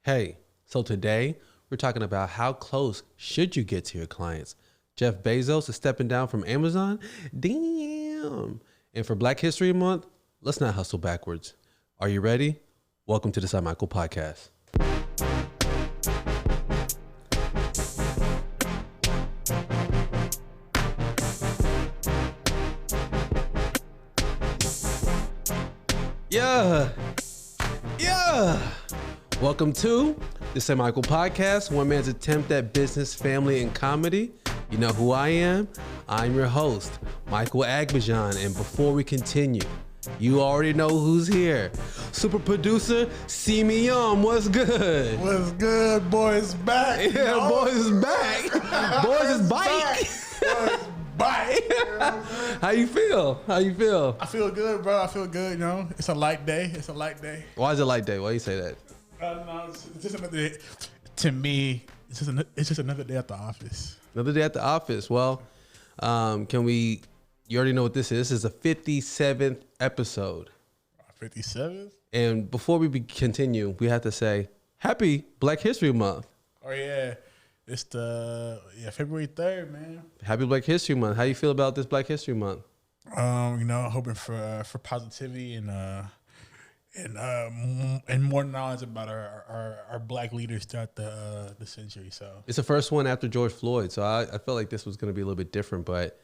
Hey, so today we're talking about how close should you get to your clients. Jeff Bezos is stepping down from Amazon. Damn. And for Black History Month, let's not hustle backwards. Are you ready? Welcome to the Saymichael podcast. Yeah. Welcome to the Saymichael podcast, one man's attempt at business, family, and comedy. You know who I am? I'm your host, Michael Aigbedion. And before we continue, you already know who's here. Super producer, Saymichael. What's good? What's good? Boys back. Yeah, boys is back. Boys is back. Boys back. How you feel? I feel good, bro. I feel good. You know, it's a light day. Why is it light day? Why you say that? No, it's just another day. To me, it's just another day at the office. Another day at the office. Well, you already know what this is. This is the 57th episode. 57th? And before we continue, we have to say Happy Black History Month. Oh, yeah. It's February 3rd, man. Happy Black History Month. How you feel about this Black History Month? Hoping for positivity and more knowledge about our black leaders throughout the century. So it's the first one after George Floyd, so I felt like this was going to be a little bit different, but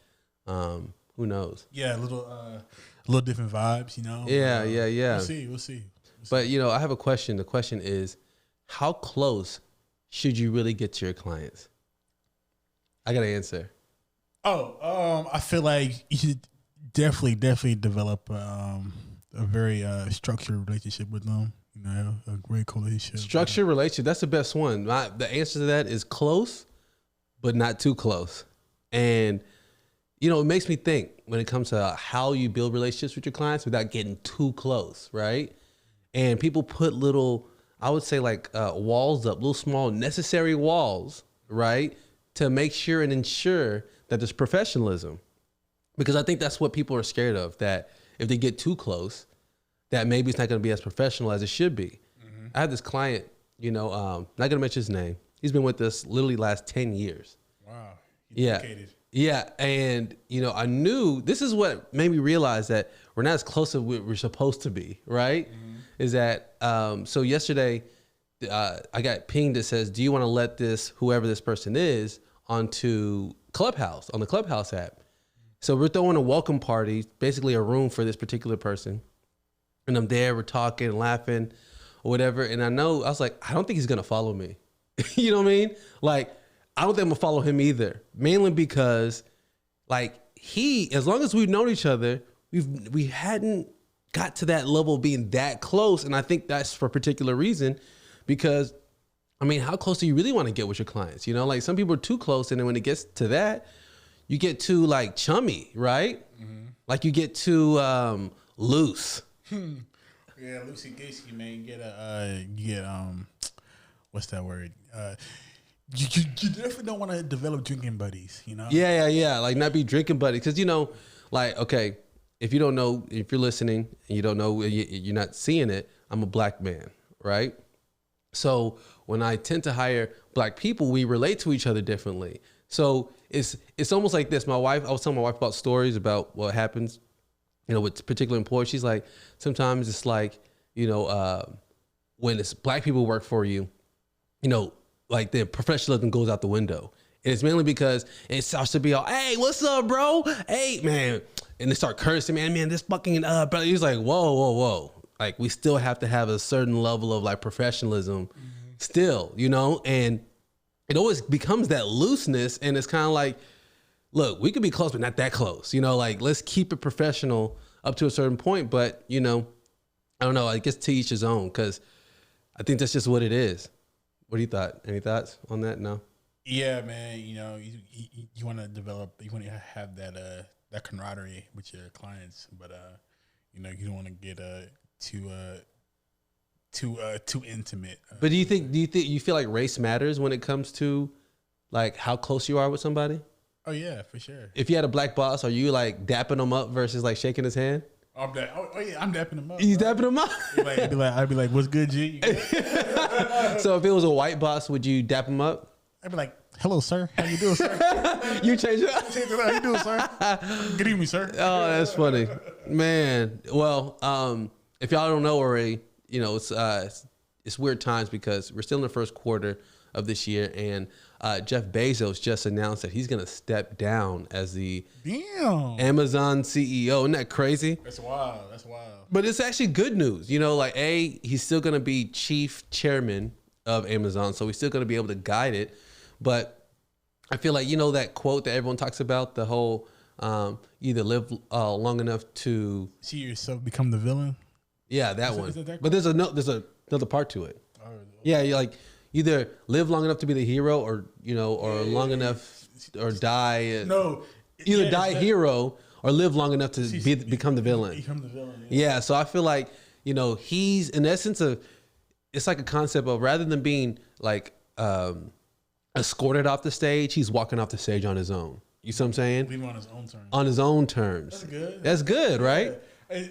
who knows? Yeah, a little different vibes, you know. Yeah. We'll see. But I have a question. The question is, how close should you really get to your clients? I got to answer. I feel like you should definitely develop a very structured relationship with them. You know, a great relationship. Structured relationship. That's the best one. The answer to that is close, but not too close. And, it makes me think when it comes to how you build relationships with your clients without getting too close, right? And people put little, I would say walls up, little small necessary walls, right? To make sure and ensure that there's professionalism. Because I think that's what people are scared of, that if they get too close, that maybe it's not going to be as professional as it should be. Mm-hmm. I have this client, not going to mention his name. He's been with us literally last 10 years. Wow. Dedicated. Yeah. And, I knew this is what made me realize that we're not as close as we're supposed to be, right? Mm-hmm. Is that, so yesterday I got pinged that says, do you want to let whoever this person is, onto Clubhouse, on the Clubhouse app? So we're throwing a welcome party, basically a room for this particular person. And I'm there, we're talking and laughing or whatever. And I was like, I don't think he's going to follow me. You know what I mean? Like, I don't think I'm going to follow him either. Mainly because as long as we've known each other, we hadn't got to that level of being that close. And I think that's for a particular reason, because how close do you really want to get with your clients? Some people are too close. And then when it gets to that, you get too chummy, right? Mm-hmm. Like you get too loose. Yeah, loosey goosey, man. You get what's that word? You definitely don't want to develop drinking buddies, Yeah. Like not be drinking buddies, because okay, if you don't know, if you're listening and you don't know, you're not seeing it. I'm a black man, right? So when I tend to hire black people, we relate to each other differently. So it's almost like this. I was telling my wife about stories about what happens, with particular employees. She's like, sometimes it's like, when it's black people work for you, the professionalism goes out the window. And it's mainly because it starts to be all, hey, what's up, bro? Hey, man. And they start cursing, man, this fucking brother. He's like, whoa. Like, we still have to have a certain level of professionalism still, and it always becomes that looseness. And it's kind of like, look, we could be close, but not that close. Let's keep it professional up to a certain point. But, I don't know. I guess to each his own, because I think that's just what it is. What do you thought? Any thoughts on that? No? Yeah, man. You want to develop, you want to have that camaraderie with your clients, but, you don't want to get too intimate. But do you feel like race matters when it comes to how close you are with somebody? Oh yeah, for sure. If you had a black boss, are you dapping him up versus shaking his hand? I'm dapping him up. He's dapping him up. I'd be like, what's good, G? You good? So if it was a white boss, would you dap him up? I'd be like, hello, sir. How you doing, sir? You change it up. How you doing, sir? Good evening, sir. Oh, that's funny, man. Well, if y'all don't know already, it's weird times because we're still in the first quarter of this year, and Jeff Bezos just announced that he's going to step down as the Amazon CEO. Isn't that crazy? That's wild. But it's actually good news. He's still going to be chief chairman of Amazon, so he's still going to be able to guide it. But I feel like, that quote that everyone talks about, the whole either live long enough to see yourself become the villain. Yeah, that one. But there's another part to it. Oh, yeah, you're like either live long enough to be the hero, or long enough or die. No, either die a hero or live long enough to become the villain. Yeah. So I feel like he's in essence it's like a concept of, rather than being like escorted off the stage, he's walking off the stage on his own. You see what I'm saying? Leaving on his own terms. On his own terms. That's good. That's good, right? Yeah.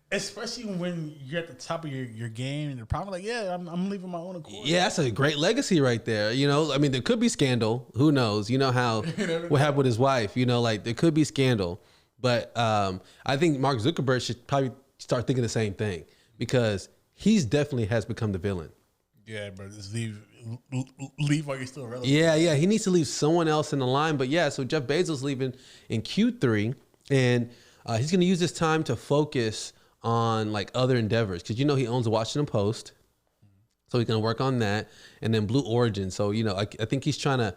Especially when you're at the top of your game and you're probably like, I'm leaving my own accord. Yeah, that's a great legacy right there. There could be scandal. Who knows? You know how what happened with his wife. There could be scandal. But I think Mark Zuckerberg should probably start thinking the same thing, because he's definitely has become the villain. Yeah, but just leave while you're still relevant. Yeah. He needs to leave someone else in the line. But yeah, so Jeff Bezos leaving in Q3, and he's going to use this time to focus on like other endeavors, because he owns the Washington Post, so he's gonna work on that, and then Blue Origin. So I think he's trying to.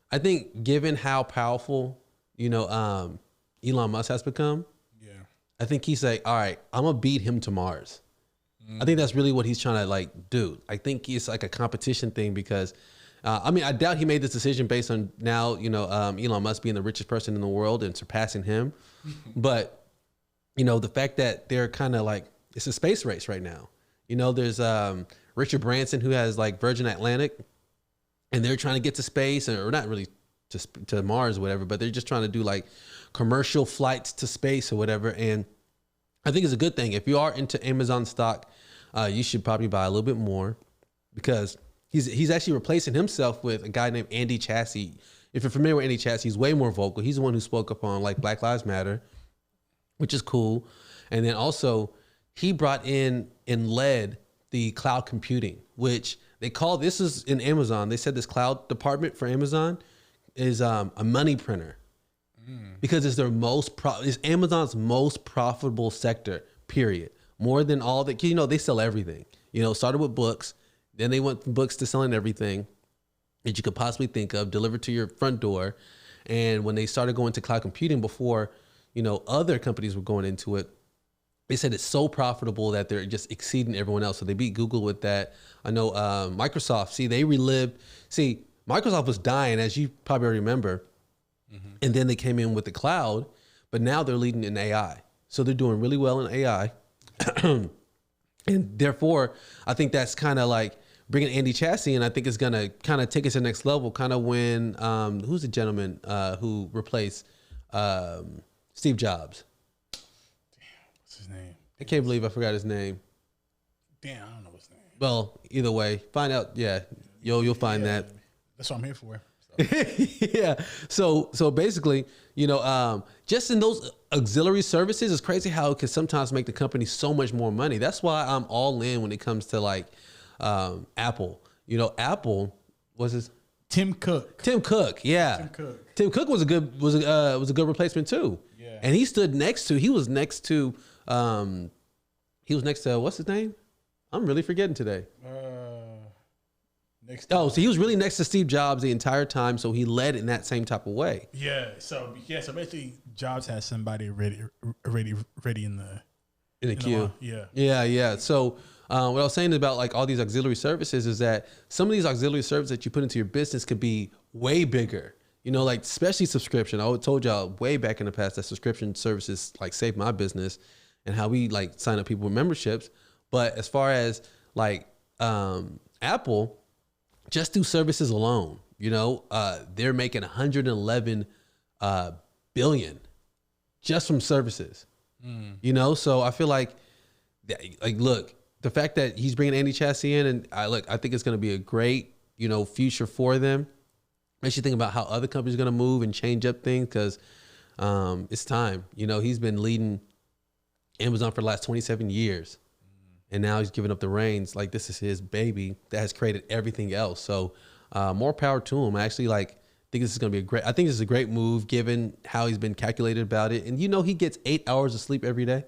I think given how powerful Elon Musk has become, I think he's like, all right, I'm gonna beat him to Mars. I think that's really what he's trying to like do. I think it's like a competition thing, because I doubt he made this decision based on now Elon Musk being the richest person in the world and surpassing him, but. The fact that they're kind of like, it's a space race right now. There's Richard Branson, who has like Virgin Atlantic, and they're trying to get to space, or not really to Mars or whatever, but they're just trying to do like commercial flights to space or whatever. And I think it's a good thing. If you are into Amazon stock, you should probably buy a little bit more, because he's actually replacing himself with a guy named Andy Jassy. If you're familiar with Andy Jassy, he's way more vocal. He's the one who spoke up on like Black Lives Matter, which is cool. And then also he brought in and led the cloud computing, which they call, this is in Amazon. They said this cloud department for Amazon is a money printer, because it's it's Amazon's most profitable sector, period. More than all that, they sell everything, started with books. Then they went from books to selling everything that you could possibly think of, delivered to your front door. And when they started going to cloud computing before, other companies were going into it, they said it's so profitable that they're just exceeding everyone else. So they beat Google with that. I know Microsoft, Microsoft was dying, as you probably already remember. And then they came in with the cloud, but now they're leading in AI. So they're doing really well in AI. And therefore, I think that's kind of like bringing Andy Jassy, and I think it's going to kind of take us to the next level, kind of when, who's the gentleman who replaced Steve Jobs? Damn, what's his name? I can't believe I forgot his name. Damn, I don't know his name. Well, either way, find out. Yeah, you'll find that. That's what I'm here for. So. Yeah. So basically, just in those auxiliary services, it's crazy how it can sometimes make the company so much more money. That's why I'm all in when it comes to like Apple. Apple was his. Tim Cook. Yeah. Tim Cook was a good replacement too. Yeah. And he was next to what's his name? I'm really forgetting today. So he was really next to Steve Jobs the entire time. So he led in that same type of way. Yeah. So basically Jobs has somebody ready in the queue. Yeah. So what I was saying about like all these auxiliary services is that some of these auxiliary services that you put into your business could be way bigger, like especially subscription. I told y'all way back in the past that subscription services like saved my business and how we like sign up people with memberships. But as far as like Apple, just through services alone, they're making 111 billion just from services. You know, so I feel like look, the fact that he's bringing Andy Chassis in, and I think it's going to be a great, you know, future for them. Makes you think about how other companies are going to move and change up things because it's time. You know, he's been leading Amazon for the last 27 years, and now he's giving up the reins. Like, this is his baby that has created everything else. So more power to him. I actually think this is going to be I think this is a great move given how he's been calculated about it. And you know, he gets 8 hours of sleep every day.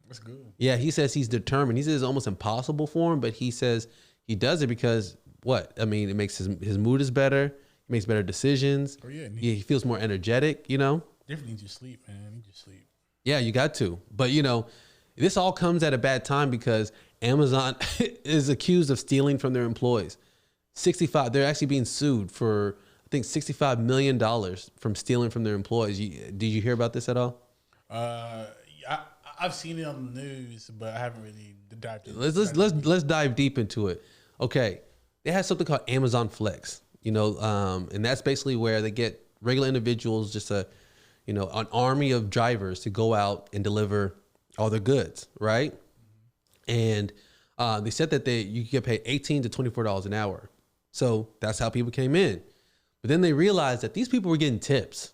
That's good. Yeah, he says he's determined. He says it's almost impossible for him, but he says he does it because what? I mean, it makes his mood is better. He makes better decisions. Oh yeah, he feels more energetic. You know, definitely need your sleep, man. Need your sleep. Yeah, you got to. But you know, this all comes at a bad time because Amazon is accused of stealing from their employees. They're actually being sued for I think $65 million from stealing from their employees. Did you hear about this at all? I've seen it on the news, but I haven't really dived into it. Let's dive deep into it. Okay, they have something called Amazon Flex, you know, and that's basically where they get regular individuals, just an army of drivers to go out and deliver all their goods, right? And they said that you get paid $18 to $24 an hour. So that's how people came in. But then they realized that these people were getting tips.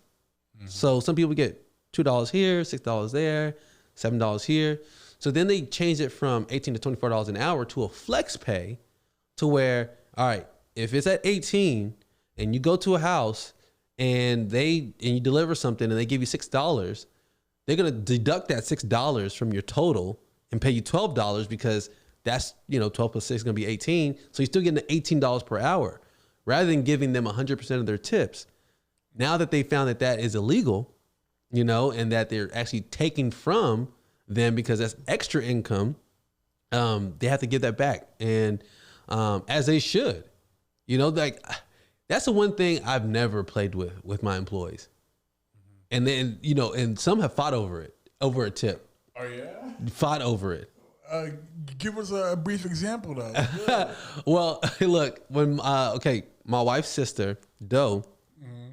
Mm-hmm. So some people get $2 here, $6 there, $7 here. So then they changed it from $18 to $24 an hour to a flex pay to where, all right, if it's at 18 and you go to a house and you deliver something and they give you $6, they're going to deduct that $6 from your total and pay you $12 because that's, 12 plus 6 is going to be 18. So you're still getting the $18 per hour rather than giving them 100% of their tips. Now that they found that is illegal, and that they're actually taking from them because that's extra income, they have to give that back. And as they should, that's the one thing I've never played with my employees. And then, and some have fought over a tip. Oh, yeah? Fought over it. Give us a brief example, though. Yeah. Well, look, when, my wife's sister, Doe,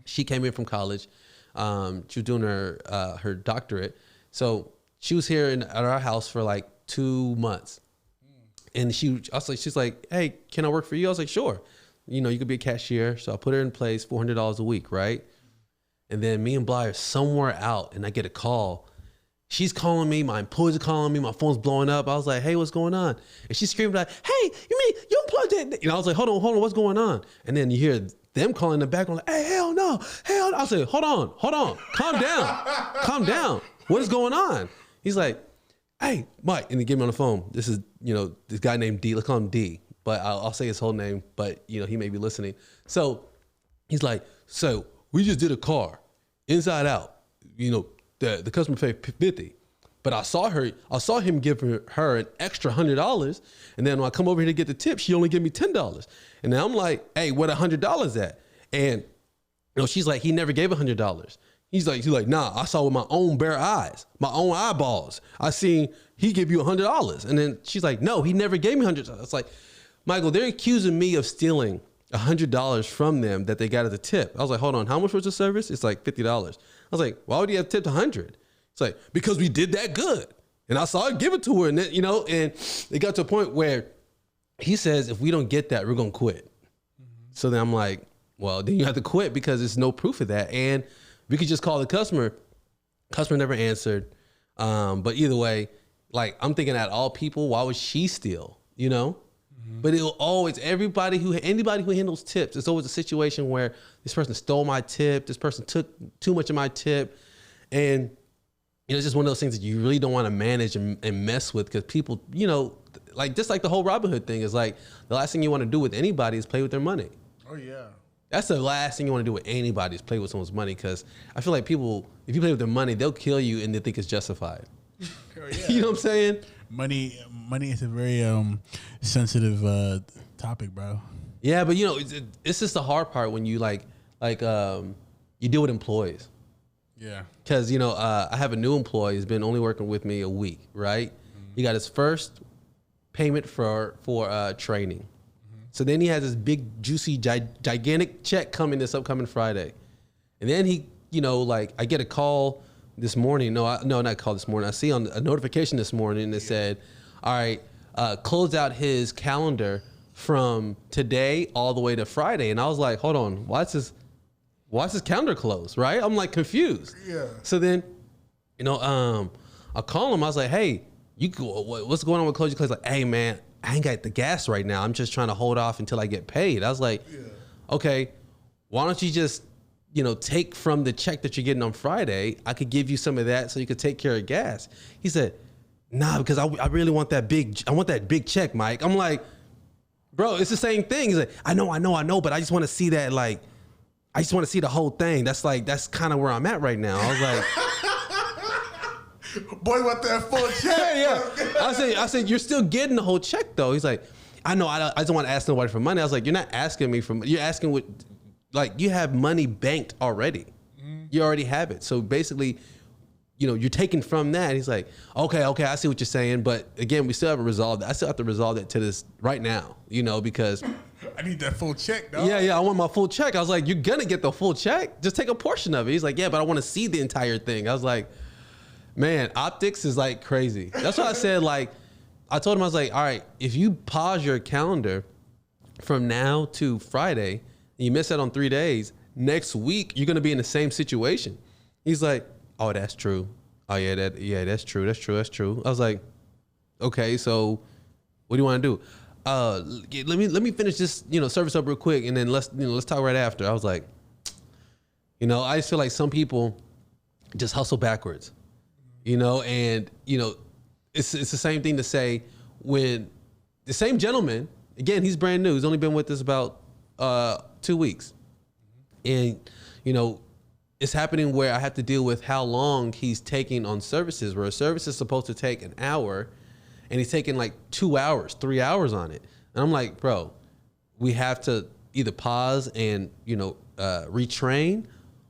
she came in from college. She was doing her doctorate. So she was here at our house for like 2 months. And she's like, hey, can I work for you? I was like, sure. You could be a cashier. So I put her in place, $400 a week, right? And then me and BLY are somewhere out and I get a call. She's calling me, my employees are calling me, my phone's blowing up. I was like, hey, what's going on? And she's screaming like, hey, you mean you employed that? I was like, hold on, what's going on? And then you hear them calling in the background like, hey, hell no. I was like, hold on, calm down. What is going on? He's like, hey, Mike, and he gave me on the phone. This is, this guy named D, let's call him D, but I'll say his whole name, but he may be listening. So he's like, so we just did a car inside out, the customer paid $50, but I saw him give her an extra $100. And then when I come over here to get the tip, she only gave me $10. And then I'm like, hey, what $100 at? And she's like, he never gave $100. He's like, nah, I saw with my own bare eyes, my own eyeballs. I seen he give you $100. And then she's like, no, he never gave me $100. It's like, Michael, they're accusing me of stealing $100 from them that they got as a tip. I was like, hold on, how much was the service? It's like $50. I was like, why would you have tipped 100? It's like, because we did that good. And I saw it, give it to her. And then, and it got to a point where he says, if we don't get that, we're going to quit. Mm-hmm. So then I'm like, well, then you have to quit because there's no proof of that. And we could just call the customer. Customer never answered. But either way, like, I'm thinking at all people, why would she steal, Mm-hmm. But it'll always, anybody who handles tips, it's always a situation where this person stole my tip, this person took too much of my tip. And, it's just one of those things that you really don't want to manage and mess with because people, just like the whole Robin Hood thing is like, the last thing you want to do with anybody is play with their money. Oh, yeah. That's the last thing you want to do with anybody is play with someone's money because I feel like people, if you play with their money, they'll kill you and they think it's justified. Oh, yeah. You know what I'm saying? Money is a very sensitive topic, bro. Yeah, but it's just the hard part when you you deal with employees. Yeah. Because I have a new employee who's been only working with me a week, right? Mm-hmm. He got his first payment for training. Mm-hmm. So then he has this big, juicy, gigantic check coming this upcoming Friday, and then he, I get a call this morning. No, not call this morning. I see on a notification this morning that said, all right, close out his calendar from today all the way to Friday. And I was like, hold on, why is his calendar closed, right? I'm like confused. Yeah. So then, I call him. I was like, hey, what's going on with Close Your Clothes? Like, hey, man, I ain't got the gas right now. I'm just trying to hold off until I get paid. I was like, okay, why don't you just, take from the check that you're getting on Friday? I could give you some of that so you could take care of gas. He said, nah, because I really want that big check, Mike. I'm like, bro, it's the same thing. He's like, I know, but I just want to see that, like, I just want to see the whole thing. That's kind of where I'm at right now. I was like, boy, want that full check. Yeah. I said, you're still getting the whole check though. He's like, I know, I don't want to ask nobody for money. I was like, you're not asking me you're asking what, like, you have money banked already. You already have it. So basically, you're taking from that. He's like, okay, I see what you're saying. But again, we still haven't resolved that. I still have to resolve that to this right now, because I need that full check, dog. Yeah, I want my full check. I was like, you're gonna get the full check. Just take a portion of it. He's like, yeah, but I want to see the entire thing. I was like, man, optics is like crazy. That's why I said, like, I told him, I was like, all right, if you pause your calendar from now to Friday, and you miss out on 3 days, next week, you're going to be in the same situation. He's like, oh, that's true. Oh, yeah, that's true. I was like, okay, so what do you want to do? Let me finish this, service up real quick, and then let's talk right after. I was like, I just feel like some people just hustle backwards. And it's the same thing to say when the same gentleman, again, he's brand new. He's only been with us about 2 weeks. And, it's happening where I have to deal with how long he's taking on services, where a service is supposed to take an hour and he's taking like 2 hours, 3 hours on it. And I'm like, bro, we have to either pause and, retrain,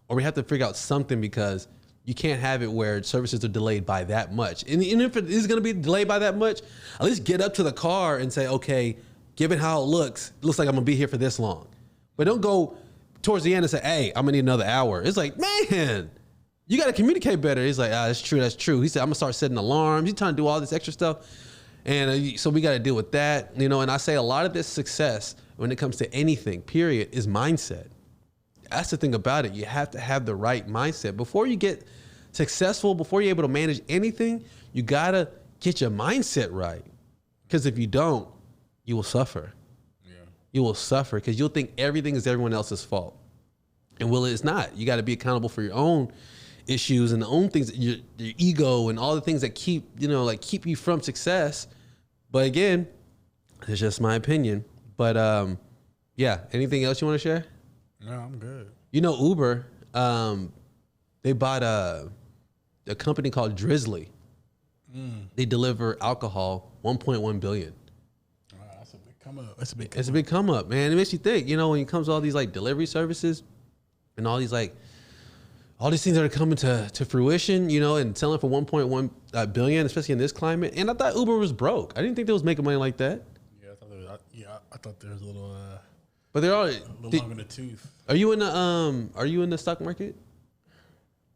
or we have to figure out something, because you can't have it where services are delayed by that much. And if it is going to be delayed by that much, at least get up to the car and say, okay, given how it looks like I'm going to be here for this long. But don't go towards the end and say, hey, I'm going to need another hour. It's like, man, you got to communicate better. He's like, that's true. He said, I'm going to start setting alarms. He's trying to do all this extra stuff. And so we got to deal with that. And I say a lot of this success when it comes to anything, period, is mindset. That's the thing about it. You have to have the right mindset. Before you get successful, before you're able to manage anything, you got to get your mindset right. Because if you don't, you will suffer. Yeah. You will suffer because you'll think everything is everyone else's fault. And it's not. You got to be accountable for your own issues and the own things, your ego and all the things that keep you from success. But again, it's just my opinion. But yeah, anything else you want to share? No, I'm good. Uber, they bought a company called Drizzly. They deliver alcohol, $1.1 billion. That's a big come up. It's a big come up, man. It makes you think, when it comes to all these like delivery services and all these things that are coming to fruition, and selling for 1.1 billion, especially in this climate. And I thought Uber was broke. I didn't think they was making money like that. I thought there was a little but they're all a little long in the tooth. Are you in the stock market?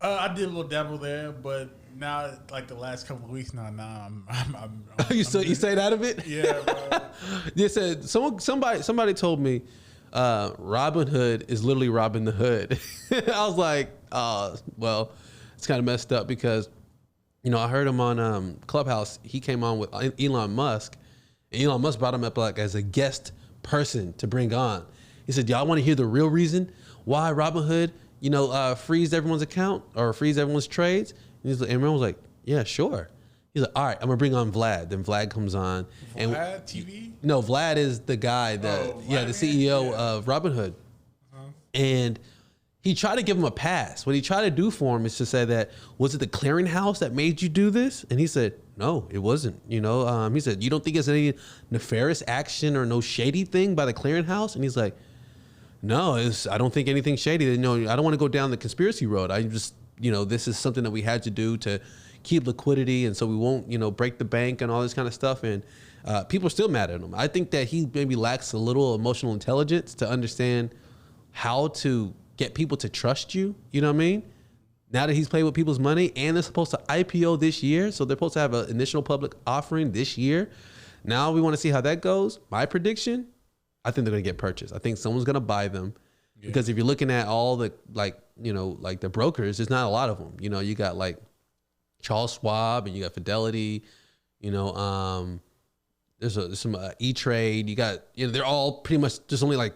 I did a little dabble there, but now, like the last couple of weeks now, I'm you stayed out of it? Yeah, bro. They said somebody told me Robin Hood is literally robbing the hood. I was like, well, it's kind of messed up because, I heard him on Clubhouse. He came on with Elon Musk, and Elon Musk brought him up like as a guest person to bring on. He said, y'all want to hear the real reason why Robinhood, freeze everyone's account or freeze everyone's trades? And everyone was like, yeah, sure. He's like, all right, I'm gonna bring on Vlad. Then Vlad comes on. Vlad TV? No, Vlad is the guy the CEO of Robinhood. And he tried to give him a pass. What he tried to do for him is to say that, was it the clearinghouse that made you do this? And he said, no, it wasn't. He said, you don't think there's any nefarious action or no shady thing by the clearinghouse? And he's like, no, I don't think anything shady. I don't want to go down the conspiracy road. I just, this is something that we had to do to keep liquidity. And so we won't, break the bank and all this kind of stuff. And people are still mad at him. I think that he maybe lacks a little emotional intelligence to understand how to get people to trust you. You know what I mean? Now that he's played with people's money and they're supposed to IPO this year, so they're supposed to have an initial public offering this year. Now we want to see how that goes. My prediction, I think they're going to get purchased. I think someone's going to buy them because if you're looking at all the like the brokers, there's not a lot of them. You know, you got like Charles Schwab and you got Fidelity. You know, there's some E-Trade. You got they're all pretty much just only like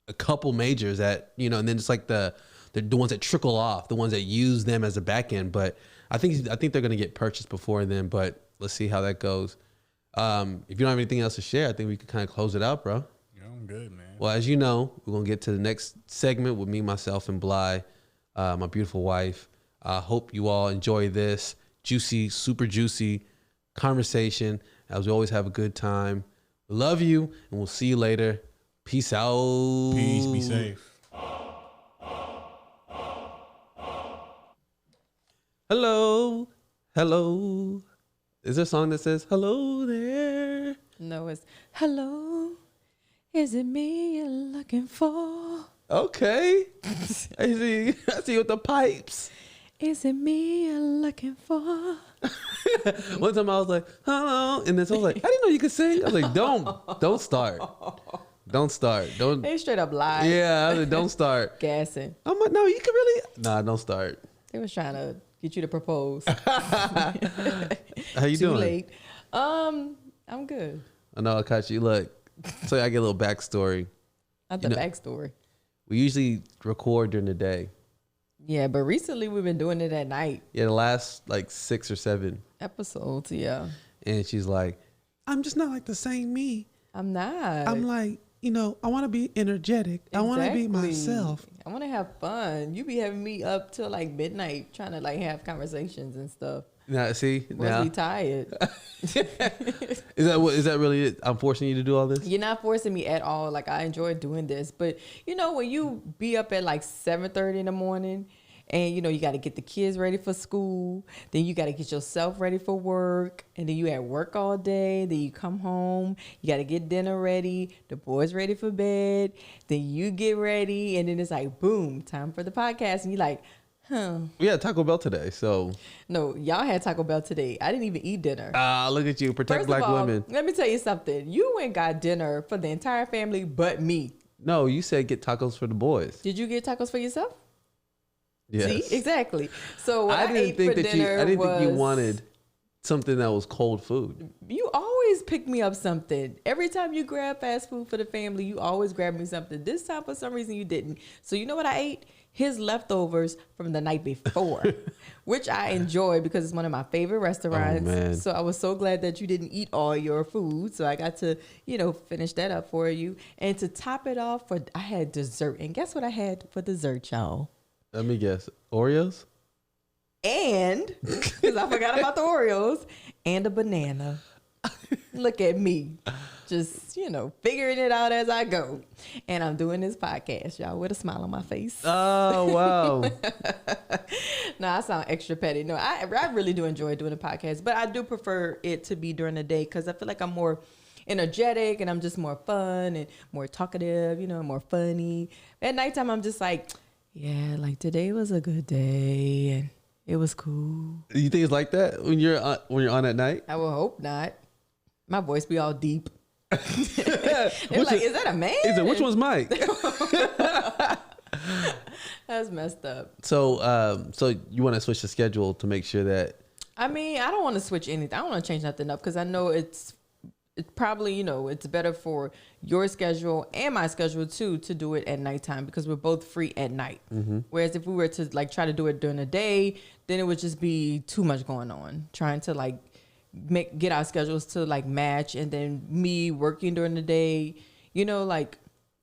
a couple majors that and then it's like the ones that trickle off, the ones that use them as a back end. But I think they're going to get purchased before then. But let's see how that goes. If you don't have anything else to share, I think we could kind of close it out, bro. Yeah, I'm good, man. Well, as you know, we're going to get to the next segment with me, myself, and BLY, my beautiful wife. I hope you all enjoy this juicy, super juicy conversation. As we always have a good time. We love you, and we'll see you later. Peace out. Peace. Be safe. Hello. Hello. Is there a song that says, hello there? No, it's, hello, is it me you're looking for? Okay. I see you with the pipes. Is it me you're looking for? One time I was like, hello. And then someone was like, I didn't know you could sing. I was like, don't start. Don't start. Don't. They straight up lied. Yeah, I was like, don't start. Gassing. I'm like, no, you can really. Nah, don't start. They was trying to get you to propose. How you Too doing? late. I'm good. I know, Akachi. Look, so I get a little backstory. Not the backstory. We usually record during the day. Yeah, but recently we've been doing it at night. Yeah, the last like 6 or 7 episodes. Yeah. And she's like, I'm just not like the same me. I'm not. I'm like, I want to be energetic. Exactly. I want to be myself. I want to have fun. You be having me up till like midnight trying to like have conversations and stuff. Now, see, Must be tired. Is that really it? I'm forcing you to do all this? You're not forcing me at all. Like, I enjoy doing this. But, when you be up at like 7:30 in the morning and, you got to get the kids ready for school. Then you got to get yourself ready for work. And then you at work all day. Then you come home. You got to get dinner ready. The boys ready for bed. Then you get ready. And then it's like, boom, time for the podcast. And you're like, We had Taco Bell today, so. No, y'all had Taco Bell today. I didn't even eat dinner. Look at you. Protect First black of all, women. let me tell you something. You went and got dinner for the entire family but me. No, you said get tacos for the boys. Did you get tacos for yourself? Yes. See? Exactly. So what I didn't think think you wanted something that was cold food. You always pick me up something. Every time you grab fast food for the family, you always grab me something. This time, for some reason, you didn't. So you know what I ate? His leftovers from the night before, which I enjoy because it's one of my favorite restaurants. Oh, man. So I was so glad that you didn't eat all your food. So I got to, finish that up for you. And to top it off, I had dessert. And guess what I had for dessert, y'all? Let me guess. Oreos? And, because I forgot about the Oreos, and a banana. Look at me. Just, figuring it out as I go. And I'm doing this podcast, y'all, with a smile on my face. Oh, wow. No, I sound extra petty. No, I really do enjoy doing a podcast, but I do prefer it to be during the day because I feel like I'm more energetic and I'm just more fun and more talkative, more funny. At nighttime, I'm just like, yeah, like today was a good day and it was cool. You think it's like that when you're on at night? I would hope not. My voice be all deep. They're like, is that a man? He said, which one's Mike? That's messed up. So you want to switch the schedule to make sure that? I mean, I don't want to switch anything. I don't want to change nothing up because I know it's probably, it's better for your schedule and my schedule too to do it at nighttime because we're both free at night. Mm-hmm. Whereas if we were to like try to do it during the day, then it would just be too much going on. Trying to like get our schedules to like match, and then me working during the day, like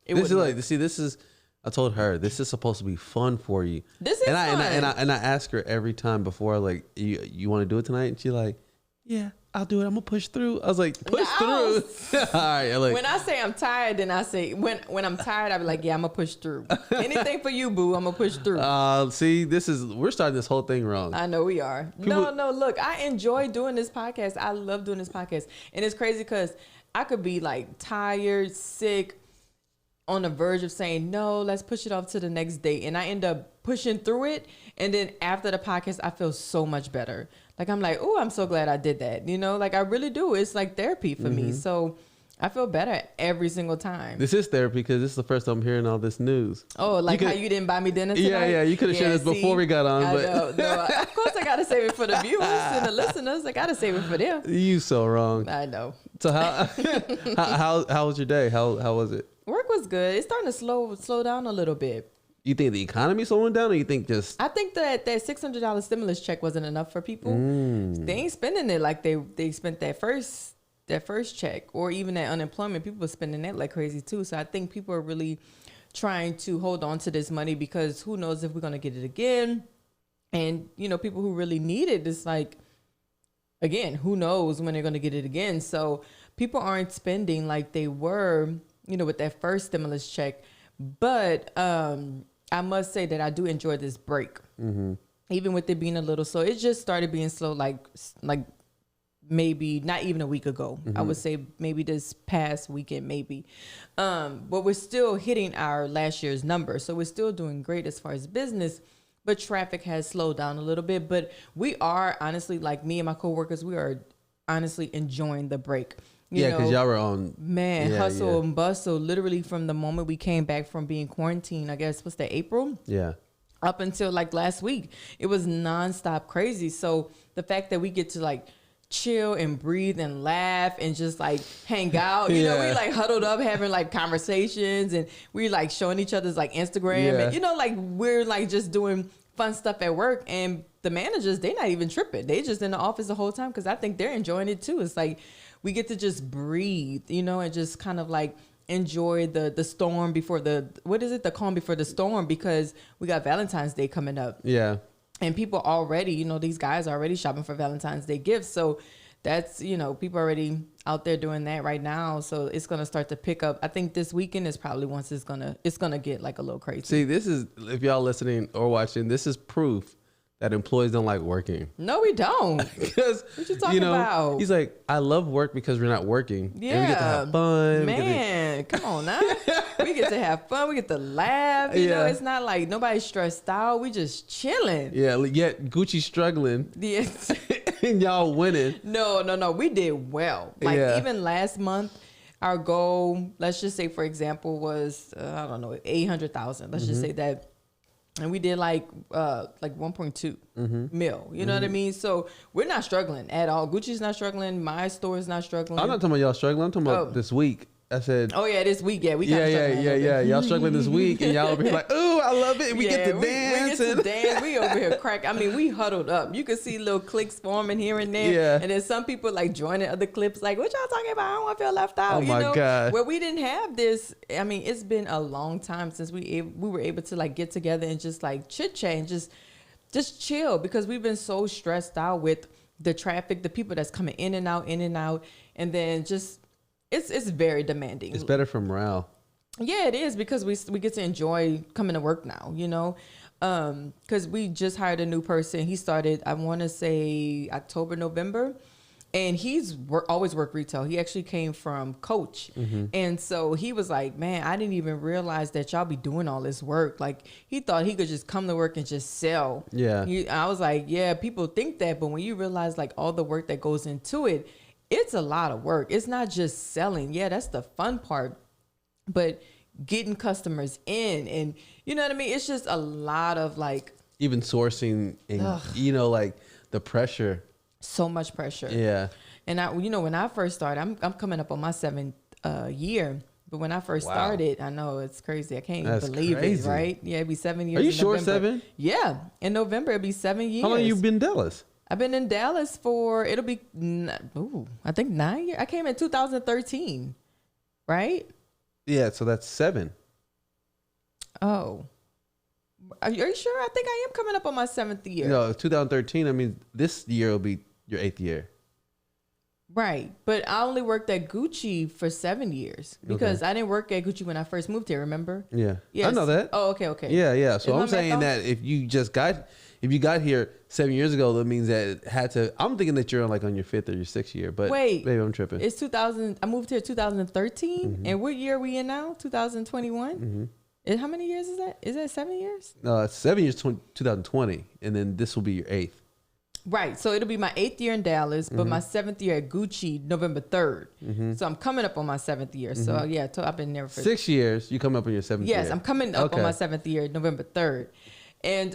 it this is like this is. I told her this is supposed to be fun for you. This is fun. And I ask her every time before, like, you want to do it tonight? And she's like, yeah, I'll do it. I'm gonna push through. I was like, push through. All right. Like, when I say I'm tired, then I say when I'm tired, I be like, yeah, I'm gonna push through. Anything for you, boo. I'm gonna push through. See, we're starting this whole thing wrong. I know we are. No. Look, I enjoy doing this podcast. I love doing this podcast, and it's crazy because I could be like tired, sick, on the verge of saying, no, let's push it off to the next day. And I end up pushing through it. And then after the podcast, I feel so much better. Like, I'm like, oh, I'm so glad I did that. You know, like I really do. It's like therapy for me. So I feel better every single time. This is therapy because this is the first time I'm hearing all this news. Oh, like how you didn't buy me dinner tonight? Yeah, you could have shared this before we got on. I But know. No, of course I got to save it for the viewers and the listeners. I got to save it for them. You so wrong. I know. So how was your day? How was it? Work was good. It's starting to slow down a little bit. You think the economy slowing down, or you think just? I think that $600 stimulus check wasn't enough for people. They ain't spending it like they spent that first check, or even that unemployment. People are spending that like crazy too. So I think people are really trying to hold on to this money because who knows if we're gonna get it again. And you know, people who really need it, it's like, again, who knows when they're gonna get it again. So people aren't spending like they were, you know, with that first stimulus check. But I must say that I do enjoy this break, even with it being a little slow. It just started being slow, like maybe not even a week ago. I would say maybe this past weekend, maybe. But we're still hitting our last year's number, so we're still doing great as far as business. But traffic has slowed down a little bit. But we are honestly, like me and my coworkers, we are honestly enjoying the break. You Yeah, because know, y'all were on. Man, Yeah, hustle yeah. and bustle, literally from the moment we came back from being quarantined, I guess, what's that, April? Yeah. Up until like last week, it was nonstop crazy. So the fact that we get to like chill and breathe and laugh and just like hang out, you know, we like huddled up having like conversations, and we like showing each other's like Instagram, and you know, like we're like just doing fun stuff at work. And the managers, they're not even tripping. They just in the office the whole time because I think they're enjoying it too. It's like we get to just breathe, you know, and just kind of like enjoy the storm before the calm before the storm, because we got Valentine's Day coming up. Yeah. And people already, you know, these guys are already shopping for Valentine's Day gifts. So that's, you know, people are already out there doing that right now. So it's going to start to pick up. I think this weekend is probably once it's going to get like a little crazy. See, this is, if y'all listening or watching, this is proof that employees don't like working. No, we don't. Because, what you talking about? He's like, I love work because we're not working. Yeah. And we get to have fun. Man, come on now. We get to have fun. We get to laugh. You know, it's not like nobody's stressed out. We just chilling. Yeah, yet Gucci's struggling. Yes. And y'all winning. No. We did well. Like even last month, our goal, let's just say, for example, was, I don't know, 800,000. Let's just say that. And we did like 1.2 mil. You know what I mean? So we're not struggling at all. Gucci's not struggling. My store is not struggling. I'm not talking about y'all struggling. I'm talking about this week. I said, oh yeah, this week, yeah, we yeah. Y'all struggling this week, and y'all over here like, oh, I love it. We get to dance. We get to dance. We over here crack. I mean, we huddled up. You could see little cliques forming here and there. Yeah. And then some people like joining other clips, like, what y'all talking about? I don't want to feel left out. Oh my God. Where we didn't have this. I mean, it's been a long time since we were able to like get together and just like chit chat and just chill, because we've been so stressed out with the traffic, the people that's coming in and out, and then just. It's very demanding. It's better for morale. Yeah, it is, because we get to enjoy coming to work now, you know, because we just hired a new person. He started, I want to say October, November, and he's always worked retail. He actually came from Coach. And so he was like, man, I didn't even realize that y'all be doing all this work. Like, he thought he could just come to work and just sell. Yeah. I was like, yeah, people think that, but when you realize like all the work that goes into it, it's a lot of work. It's not just selling. Yeah, that's the fun part. But getting customers in, and you know what I mean? It's just a lot of like... even sourcing and, you know, like the pressure. So much pressure. Yeah. And when I first started, I'm coming up on my 7th year. But when I first started, I know it's crazy. I can't even believe it, right? Yeah, it'd be 7 years. Are you sure November. 7? Yeah. In November, it'd be 7 years. How long have you been in Dallas? I've been in Dallas for, it'll be, I think 9 years. I came in 2013, right? Yeah, so that's 7. Oh. Are you sure? I think I am coming up on my 7th year. No, 2013, I mean, this year will be your 8th year. Right. But I only worked at Gucci for 7 years, because I didn't work at Gucci when I first moved here, remember? Yeah. Yes. I know that. Oh, okay. Yeah. So I'm saying that if you just got... if you got here 7 years ago, that means that it had to. I'm thinking that you're on your 5th or your 6th year, but wait, maybe I'm tripping. It's 2000. I moved here 2013, and what year are we in now? 2021. How many years is that? Is that 7 years? No, it's 7 years, 2020, and then this will be your 8th. Right. So it'll be my 8th year in Dallas, but my 7th year at Gucci, November 3rd. So I'm coming up on my 7th year. So yeah, I've been there for 6 years. You come up on your 7th year. Yes, I'm coming up on my 7th year, November 3rd. And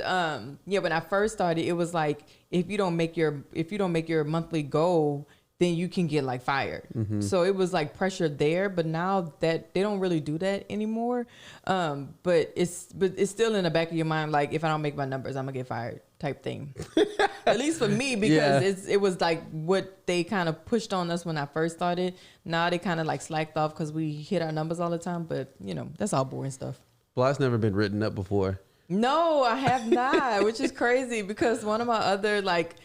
yeah, when I first started, it was like if you don't make your monthly goal, then you can get like fired. So it was like pressure there, but now that they don't really do that anymore. But it's still in the back of your mind, like if I don't make my numbers, I'm gonna get fired type thing. At least for me, because it was like what they kind of pushed on us when I first started. Now they kind of like slacked off because we hit our numbers all the time. But you know, that's all boring stuff. BLY's never been written up before. No, I have not, which is crazy because one of my other like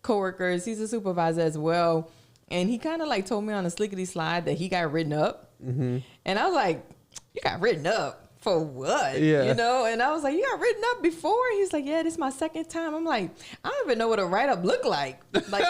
coworkers, he's a supervisor as well, and he kind of like told me on a slickety slide that he got written up, and I was like, "You got written up for what?" Yeah, you know. And I was like, "You got written up before?" He's like, "Yeah, this is my second time." I'm like, "I don't even know what a write up look like." Like,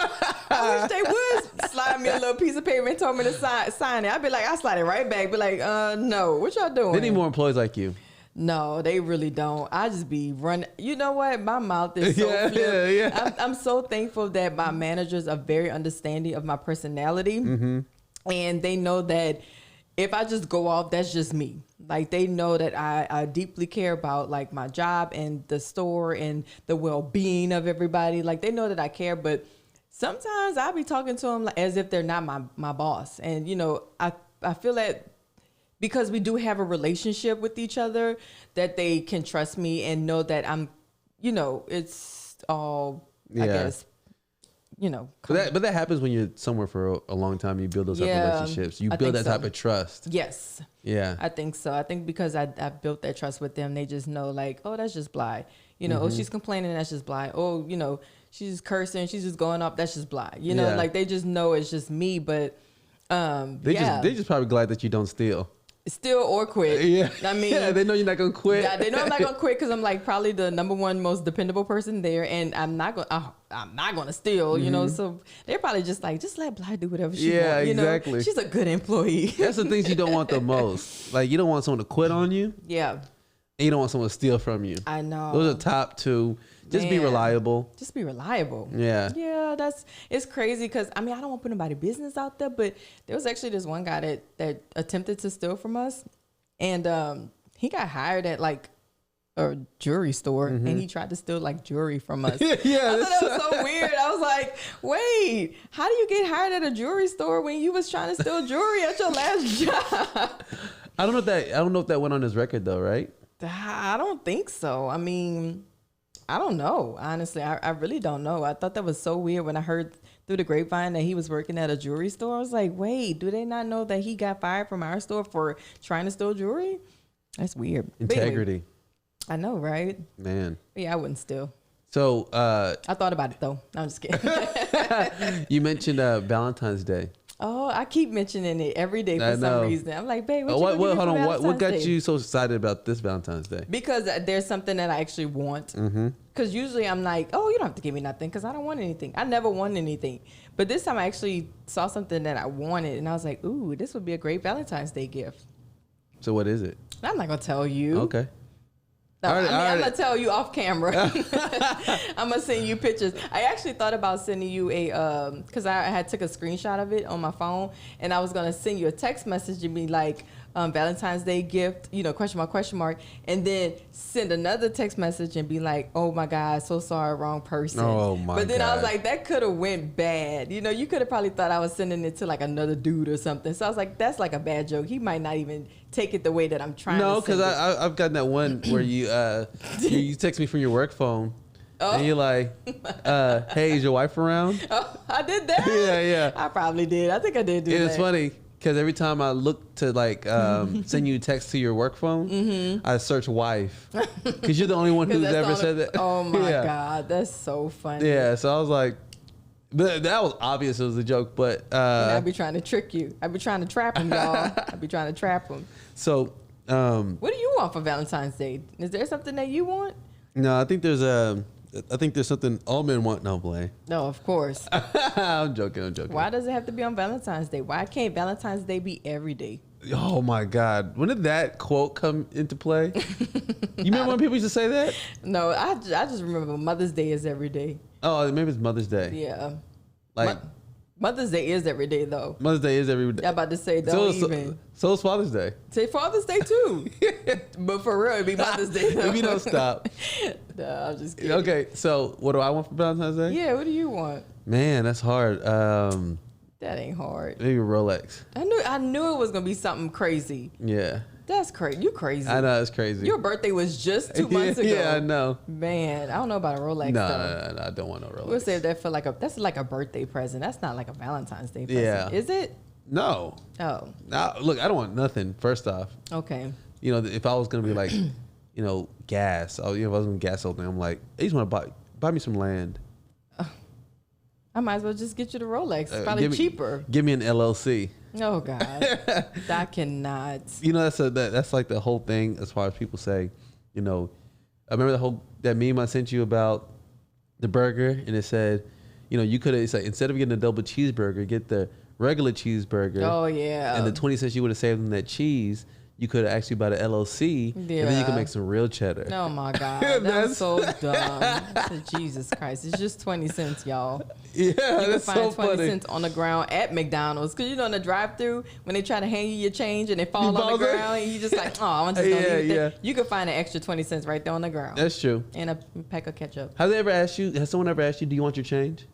I wish they would slide me a little piece of paper and told me to sign it. I'd be like, I slide it right back, be like, "No, what y'all doing?" They need more employees like you. No, they really don't. I just be running. You know what? My mouth is so flip. Yeah. I'm so thankful that my managers are very understanding of my personality. And they know that if I just go off, that's just me. Like they know that I deeply care about like my job and the store and the well-being of everybody. Like they know that I care, but sometimes I'll be talking to them like, as if they're not my boss. And, you know, I feel that because we do have a relationship with each other, that they can trust me and know that I'm, you know, it's all, I guess, you know. But that happens when you're somewhere for a long time. You build those type of relationships. You build that type of trust. Yes. Yeah. I think so. I think because I built that trust with them, they just know like, oh, that's just BLY. You know, oh, she's complaining, that's just BLY. Oh, you know, she's cursing, she's just going up, that's just BLY. You know, like they just know it's just me. But they just probably glad that you don't steal. Steal or quit. Yeah. I mean, they know you're not gonna quit. Yeah, they know I'm not gonna quit because I'm like probably the #1 most dependable person there, and I'm not gonna steal. You know, so they're probably just like, just let BLY do whatever she wants. You exactly. know? She's a good employee. That's the things you don't want the most. Like you don't want someone to quit on you. Yeah. And you don't want someone to steal from you. I know. Those are top two. Just be reliable. Just be reliable. Yeah. Yeah, it's crazy because, I mean, I don't want to put anybody's business out there, but there was actually this one guy that attempted to steal from us. And he got hired at like a jewelry store and he tried to steal like jewelry from us. I thought that was so weird. I was like, wait, how do you get hired at a jewelry store when you was trying to steal jewelry at your last job? I don't know if that went on his record though, right? I don't think so. I mean, I don't know. Honestly, I really don't know. I thought that was so weird when I heard through the grapevine that he was working at a jewelry store. I was like, wait, do they not know that he got fired from our store for trying to steal jewelry? That's weird. Integrity. Anyway, I know, right? Man. Yeah, I wouldn't steal. So I thought about it though. No, I'm just kidding. You mentioned Valentine's Day. Oh, I keep mentioning it every day for some reason. I'm like, babe, what what got you so excited about this Valentine's Day? Because there's something that I actually want. Because usually I'm like, oh, you don't have to give me nothing because I don't want anything. I never want anything. But this time I actually saw something that I wanted and I was like, ooh, this would be a great Valentine's Day gift. So what is it? I'm not going to tell you. Okay. No, I'm going to tell you off camera. I'm going to send you pictures. I actually thought about sending you because I had took a screenshot of it on my phone and I was going to send you a text message and be like, Valentine's Day gift, you know, question mark, and then send another text message and be like, oh my God, so sorry, wrong person. Oh my God. But then I was like, that could have went bad. You know, you could have probably thought I was sending it to like another dude or something. So I was like, that's like a bad joke. He might not even take it the way that I'm trying to send it. No, because I've gotten that one where you text me from your work phone. Oh. And you're like, hey, is your wife around? Oh, I did that? Yeah. I probably did. I think I did do that. It's funny. Because every time I look to like send you a text to your work phone, I search wife. Because you're the only one who's ever said that. Oh my God, that's so funny. Yeah, so I was like, but that was obvious it was a joke, but... I'd be trying to trick you. I'd be trying to trap him, y'all. I'd be trying to trap him. So... what do you want for Valentine's Day? Is there something that you want? No, I think there's I think there's something all men want. No, play. No, of course. I'm joking. Why does it have to be on Valentine's Day? Why can't Valentine's Day be every day? Oh my God! When did that quote come into play? You remember when people used to say that? No, I just remember Mother's Day is every day. Oh, maybe it's Mother's Day. Yeah. Like Mother's Day is every day though. Mother's Day is every day. I'm about to say So is Father's Day. Say Father's Day too. But for real, it'd be Mother's Day. If you don't stop. Nah, I'm just kidding. Okay, so what do I want for Valentine's Day? Yeah, what do you want? Man, that's hard. That ain't hard. Maybe a Rolex. I knew it was gonna be something crazy. Yeah. That's crazy. You crazy. I know, it's crazy. Your birthday was just 2 months ago. Yeah, I know. Man, I don't know about a Rolex. No, I don't want no Rolex. We'll save that for that's like a birthday present. That's not like a Valentine's Day present. Yeah. Is it? No. Oh. Look, I don't want nothing, first off. Okay. You know, if I was going to be like, you know, gas, if I was going to gas something, I'm like, I just want to buy me some land. I might as well just get you the Rolex. It's probably cheaper. Give me an LLC. Oh God, I cannot. You know, that's like the whole thing as far as people say, you know, I remember that meme I sent you about the burger, and it said, you know, you could have, it's like, instead of getting a double cheeseburger, get the regular cheeseburger. Oh yeah. And the 20 cents you would have saved on that cheese, you could have actually bought an LLC, and then you can make some real cheddar. Oh my God, that's so dumb. I said, Jesus Christ, it's just 20 cents, y'all. Yeah, you can that's find so 20 funny. cents on the ground at McDonald's, because you know in the drive-through when they try to hand you your change and they fall on the ground, and you just like, oh, I'm just gonna leave it there. You can find an extra 20 cents right there on the ground. That's true. And a pack of ketchup. Has someone ever asked you, do you want your change?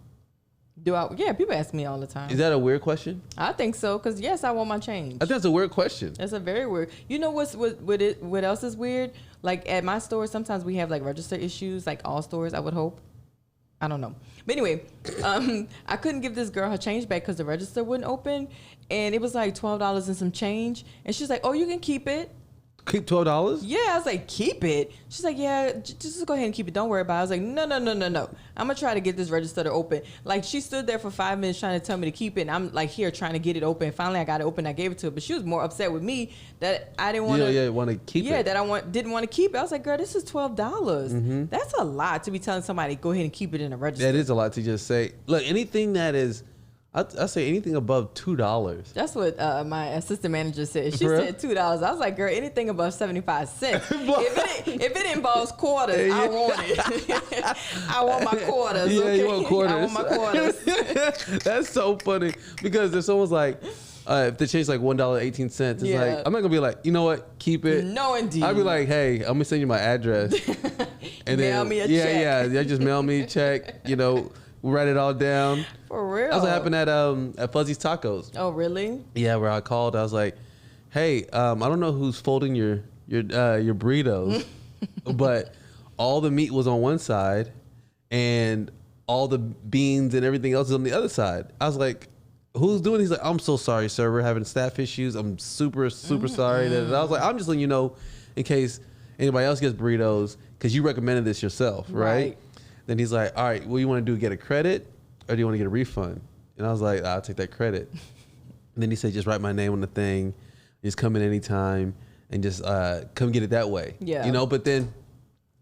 Yeah, people ask me all the time. Is that a weird question? I think so, because yes, I want my change. I think that's a weird question. That's a very weird. You know what else is weird? Like at my store, sometimes we have like register issues, like all stores, I would hope. I don't know. But anyway, I couldn't give this girl her change back because the register wouldn't open, and it was like $12 and some change. And she's like, "Oh, you can keep it." Keep $12? Yeah, I was like, keep it. She's like, yeah, just go ahead and keep it. Don't worry about it. I was like, no. I'm going to try to get this register to open. Like, she stood there for 5 minutes trying to tell me to keep it. And I'm like here trying to get it open. Finally, I got it open. I gave it to her. But she was more upset with me that I didn't want to. Yeah, want to keep it. Yeah, that I didn't want to keep it. I was like, girl, this is $12. Mm-hmm. That's a lot to be telling somebody, go ahead and keep it in a register. That is a lot to just say. Look, anything that is, I say anything above $2. That's what my assistant manager said. She said $2. I was like, girl, anything above 75 cents. if it involves quarters, I want it. I want my quarters. Yeah, okay? you want quarters. I want my quarters. That's so funny because if someone's like, if they change like $1.18, it's like, I'm not gonna be like, you know what, keep it. No, indeed. I'd be like, hey, I'm gonna send you my address. And mail me a check. Yeah, just mail me a check. You know, write it all down. For real. That's what happened at Fuzzy's Tacos. Oh, really? Yeah, where I called, I was like, hey, I don't know who's folding your burritos, but all the meat was on one side and all the beans and everything else is on the other side. I was like, who's doing it? He's like, I'm so sorry, sir. We're having staff issues. I'm super sorry. And I was like, I'm just letting you know in case anybody else gets burritos because you recommended this yourself, right? Then he's like, all right, what do you want to do? Get a credit or do you want to get a refund? And I was like, I'll take that credit. And then he said, just write my name on the thing. Just come in anytime and just come get it that way. Yeah. You know, but then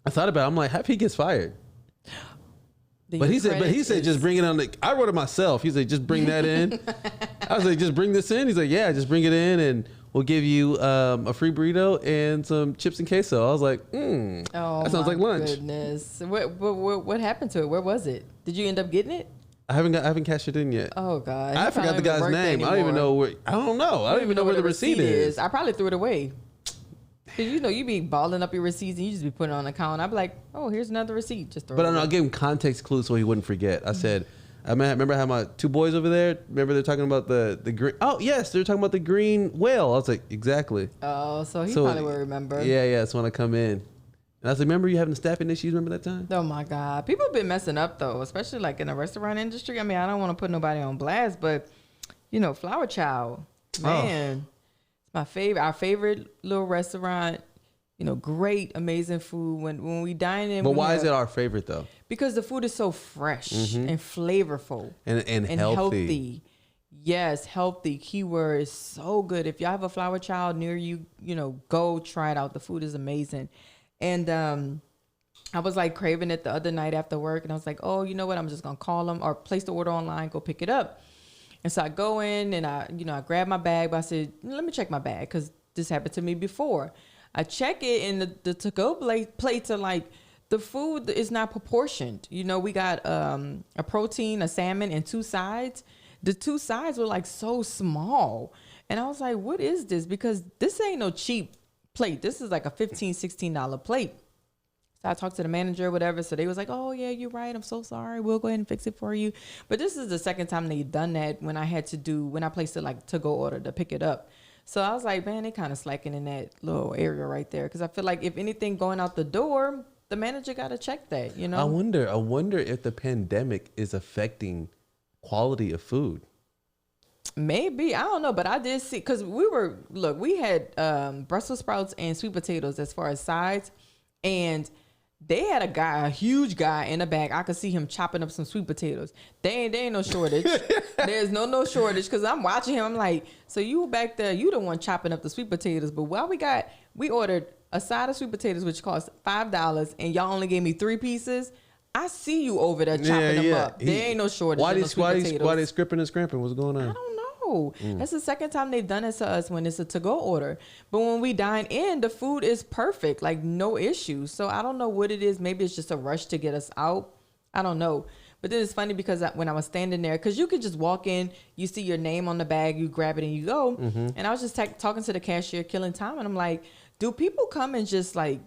I thought about it. I'm like, half he gets fired. But he said, just bring it on. I wrote it myself. He said, just bring that in. I was like, just bring this in. He's like, yeah, just bring it in and we'll give you a free burrito and some chips and queso. I was like, that sounds like lunch. Goodness. What happened to it? Where was it? Did you end up getting it? I haven't cashed it in yet. Oh God. I forgot the guy's name. I don't even know where. I don't know. I don't even know where the receipt is. I probably threw it away. Cause you know you be balling up your receipts and you just be putting it on the account. I'd be like, oh, here's another receipt. Just throw it away. But I gave him context clues so he wouldn't forget. I said, remember I had my two boys over there? Remember they're talking about the green. Oh yes, they're talking about the green whale. I was like, exactly. Oh, so he probably will remember. Yeah. So when I come in, and I was like, remember you having staffing issues? Remember that time? Oh my God, people have been messing up though, especially like in the restaurant industry. I mean, I don't want to put nobody on blast, but you know, Flower Child, man, it's my favorite. Our favorite little restaurant. You know, great, amazing food when we dine in. But why is it our favorite though? Because the food is so fresh and flavorful and healthy. Yes, healthy. Keyword is so good. If y'all have a Flower Child near you, you know, go try it out. The food is amazing. And I was like craving it the other night after work, and I was like, oh, you know what? I'm just gonna call them or place the order online, go pick it up. And so I go in and I grab my bag, but I said, let me check my bag because this happened to me before. I check it, and the to-go plates are like, the food is not proportioned. You know, we got a protein, a salmon, and 2 sides. The 2 sides were like so small. And I was like, what is this? Because this ain't no cheap plate. This is like a $15, $16 plate. So I talked to the manager or whatever. So they was like, oh, yeah, you're right. I'm so sorry. We'll go ahead and fix it for you. But this is the second time they've done that when I placed it like to-go order to pick it up. So I was like, man, they kind of slacking in that little area right there. Because I feel like if anything going out the door, the manager got to check that, you know? I wonder if the pandemic is affecting quality of food. Maybe. I don't know. But I did see, because we had Brussels sprouts and sweet potatoes as far as sides. And they had a huge guy in the bag. I could see him chopping up some sweet potatoes. There ain't no shortage. There's no shortage because I'm watching him. I'm like, so you back there, you the one chopping up the sweet potatoes. But we ordered a side of sweet potatoes, which cost $5, and y'all only gave me 3 pieces. I see you over there chopping them up. There ain't no shortage. Why they scrimping and scrimping? What's going on? I don't know. That's the second time they've done it to us when it's a to-go order. But when we dine in, the food is perfect, like no issues. So I don't know what it is. Maybe it's just a rush to get us out. I don't know. But then it's funny because when I was standing there, because you could just walk in, you see your name on the bag, you grab it and you go. Mm-hmm. And I was just talking to the cashier, killing time. And I'm like, do people come and just like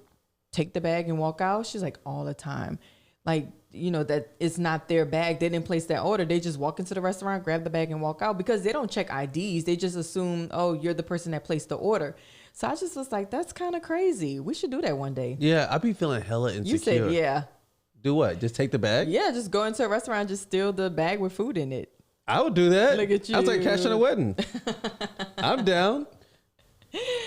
take the bag and walk out? She's like, all the time. Like, you know, that it's not their bag. They didn't place that order. They just walk into the restaurant, grab the bag and walk out because they don't check IDs. They just assume, oh, you're the person that placed the order. So I just was like, that's kind of crazy. We should do that one day. Yeah, I be feeling hella insecure. You said, yeah. Do what? Just take the bag? Yeah, just go into a restaurant and just steal the bag with food in it. I would do that. Look at you. I was like cash on a wedding. I'm down.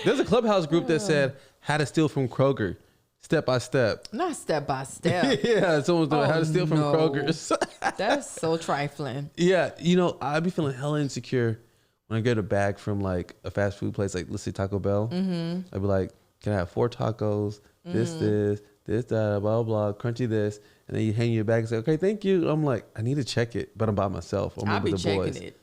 There's a Clubhouse group that said how to steal from Kroger. Step by step. Not step by step. Yeah, someone's doing how to steal from Kroger's. That's so trifling. Yeah, you know, I'd be feeling hella insecure when I get a bag from like a fast food place, like let's say Taco Bell. Mm-hmm. I'd be like, can I have 4 tacos? This, that, blah, blah, crunchy this. And then you hang your bag and say, okay, thank you. I'm like, I need to check it, but I'm by myself. I'm with the boys. Checking it.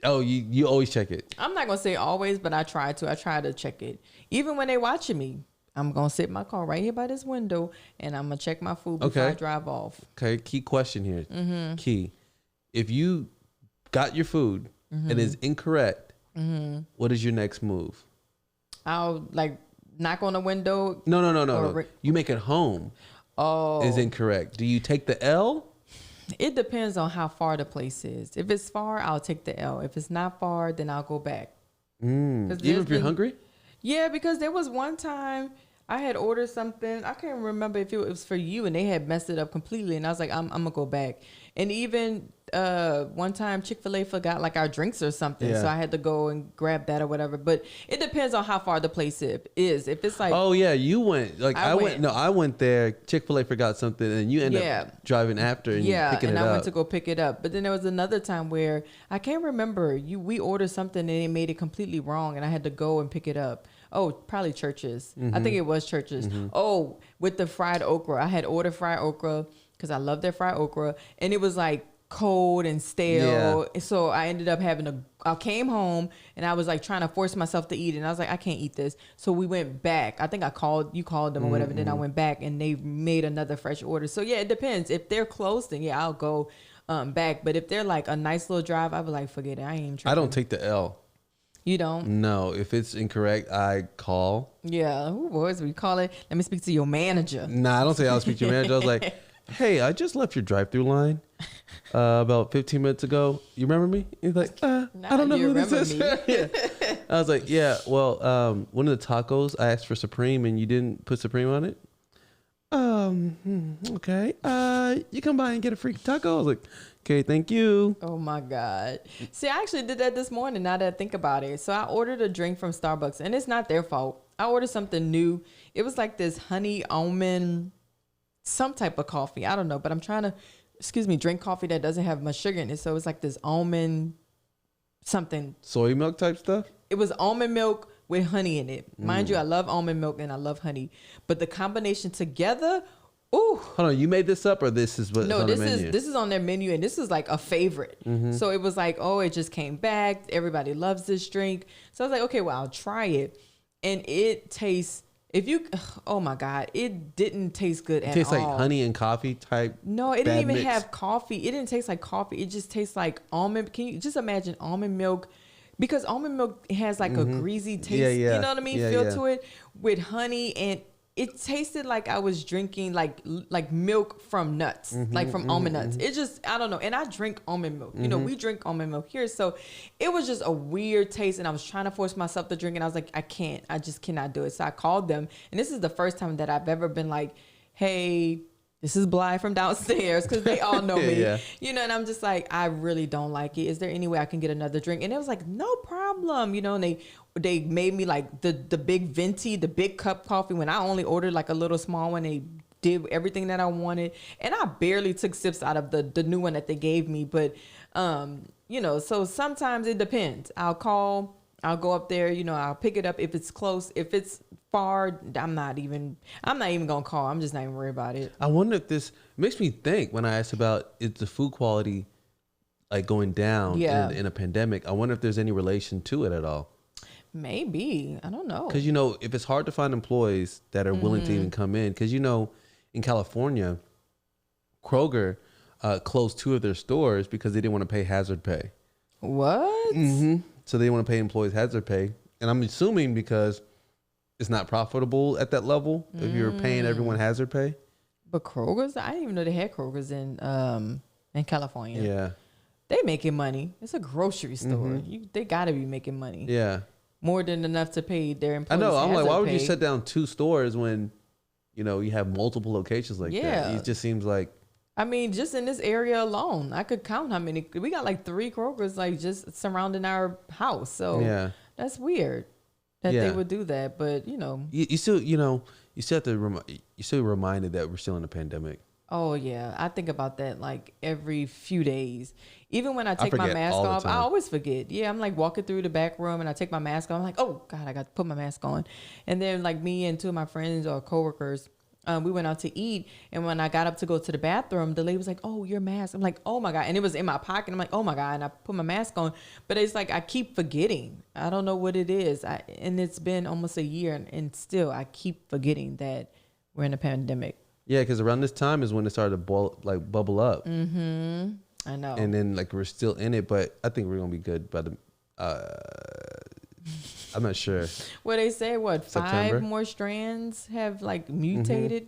Oh, you always check it. I'm not going to say always, but I try to. I try to check it. Even when they watching me. I'm going to sit in my car right here by this window, and I'm going to check my food before I drive off. Okay, key question here. Mm-hmm. Key. If you got your food and it's incorrect, what is your next move? I'll, like, knock on the window. No. You make it home. Oh. Is incorrect. Do you take the L? It depends on how far the place is. If it's far, I'll take the L. If it's not far, then I'll go back. Even if you're hungry? Yeah, because there was one time I had ordered something. I can't remember if it was for you, and they had messed it up completely. And I was like, I'm going to go back. And even one time Chick-fil-A forgot like our drinks or something. Yeah. So I had to go and grab that or whatever. But it depends on how far the place is. If it's like... Oh, yeah, you went. Like I went there. Chick-fil-A forgot something, and you ended up driving after and picking it up. Yeah, and I went to go pick it up. But then there was another time where I can't remember. We ordered something, and they made it completely wrong, and I had to go and pick it up. Oh, probably Churches. Mm-hmm. I think it was Churches. Mm-hmm. Oh, with the fried okra. I had ordered fried okra because I love their fried okra. And it was like cold and stale. Yeah. So I ended up I came home and I was like trying to force myself to eat it. And I was like, I can't eat this. So we went back. I think you called them or whatever. Then I went back and they made another fresh order. So yeah, it depends. If they're close, then yeah, I'll go back. But if they're like a nice little drive, I'd be like, forget it. I ain't tripping. I don't take the L. You don't? No. If it's incorrect, I call. Yeah. Who was we call it? Let me speak to your manager. Nah, I don't say I'll speak to your manager. I was like, hey, I just left your drive-through line about 15 minutes ago. You remember me? He's like, I don't know who this is. Yeah. I was like, yeah, well, one of the tacos, I asked for Supreme and you didn't put Supreme on it. Okay. You come by and get a free taco. I was like, okay, thank you. Oh my God. See, I actually did that this morning now that I think about it. So I ordered a drink from Starbucks and it's not their fault. I ordered something new. It was like this honey almond, some type of coffee. I don't know, but I'm trying to, drink coffee that doesn't have much sugar in it. So it's like this almond something. Soy milk type stuff? It was almond milk with honey in it. Mind you, I love almond milk and I love honey. But the combination together Ooh. Hold on, you made this up or this is what's on the menu? This is on their menu, and this is like a favorite. So it was like, oh, it just came back. Everybody loves this drink. So I was like, okay, well, I'll try it. And it tastes, oh my God, it didn't taste good at all. It tastes like honey and coffee type. No, it didn't even have coffee. It didn't taste like coffee. It just tastes like almond. Can you just imagine almond milk? Because almond milk has like a greasy taste, you know what I mean? Feel to it with honey, and it tasted like I was drinking like milk from nuts, like from almond nuts. It just, I don't know. And I drink almond milk. You know, we drink almond milk here. So it was just a weird taste. And I was trying to force myself to drink. And I was like, I just cannot do it. So I called them. And this is the first time that I've ever been like, hey, this is BLY from downstairs, because they all know me. You know, and I'm just like, I really don't like it. Is there any way I can get another drink? And it was like, no problem. You know, and they made me like the big venti, the big cup coffee, when I only ordered like a little small one. They did everything that I wanted. And I barely took sips out of the new one that they gave me. But, you know, so sometimes it depends. I'll go up there, you know, I'll pick it up if it's close. If it's far, I'm not even gonna call. I'm just not even worried about it. I wonder if this makes me think when I asked about is the food quality like going down in a pandemic. I wonder if there's any relation to it at all. Maybe. I don't know. Because, you know, if it's hard to find employees that are willing to even come in, because, you know, in California, Kroger closed 2 of their stores because they didn't want to pay hazard pay. What? So they want to pay employees hazard pay. And I'm assuming because it's not profitable at that level if you're paying everyone hazard pay. But Kroger's, I didn't even know they had Kroger's in California. Yeah. They making money. It's a grocery store. They got to be making money. Yeah. More than enough to pay their employees. I know. I'm like, why would you pay. shut down 2 stores when, you know, you have multiple locations like that? It just seems like. I mean, just in this area alone, I could count how many. We got like 3 Krogers like just surrounding our house. So that's weird that they would do that. But, you know. You still have to you still reminded that we're still in a pandemic. Oh, yeah. I think about that like every few days. Even when I take my mask off, I always forget. Yeah, I'm like walking through the back room and I take my mask off. I'm like, oh, God, I got to put my mask on. And then like me and 2 of my friends or coworkers, we went out to eat. And when I got up to go to the bathroom, the lady was like, oh, your mask. I'm like, oh, my God. And it was in my pocket. I'm like, oh, my God. And I put my mask on. But it's like I keep forgetting. I don't know what it is. And it's been almost a year. And still, I keep forgetting that we're in a pandemic. Yeah, because around this time is when it started to bubble up. I know. And then like we're still in it, but I think we're gonna be good by the. I'm not sure. Well, they say September? 5 more strands have like mutated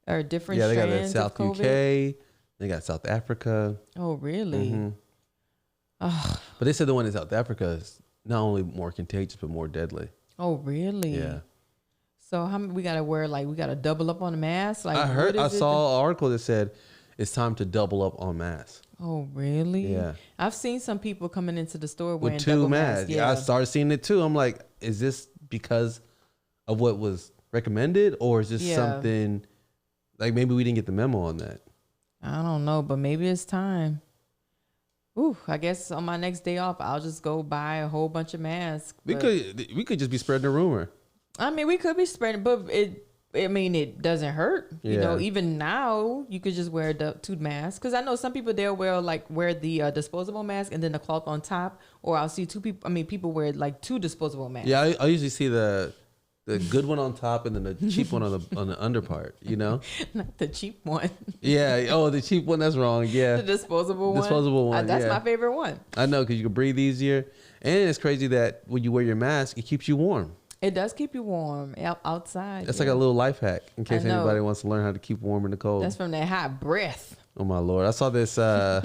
or different strands. strands. Yeah, they got South UK. They got South Africa. Oh, really? But they said the one in South Africa is not only more contagious but more deadly. Oh, really? Yeah. So how we gotta wear we gotta double up on the mask? Like I saw an article that said it's time to double up on masks. Oh, really? Yeah. I've seen some people coming into the store wearing with 2 double masks. Yeah, I started seeing it too. I'm like, is this because of what was recommended, or is this something like maybe we didn't get the memo on that? I don't know, but maybe it's time. Ooh, I guess on my next day off, I'll just go buy a whole bunch of masks. We could just be spreading a rumor. I mean, we could be spreading, but it doesn't hurt. You know, even now you could just wear 2 masks. Because I know some people, they'll wear the disposable mask and then the cloth on top. Or I'll see people wear like 2 disposable masks. Yeah, I usually see the good one on top and then the cheap one on the under part, you know? Not the cheap one. Yeah. Oh, the cheap one, that's wrong. Yeah. The disposable one. Disposable one. That's my favorite one. I know, because you can breathe easier. And it's crazy that when you wear your mask, it keeps you warm. It does keep you warm outside. That's like a little life hack in case anybody wants to learn how to keep warm in the cold. That's from that hot breath. Oh my Lord. I saw this I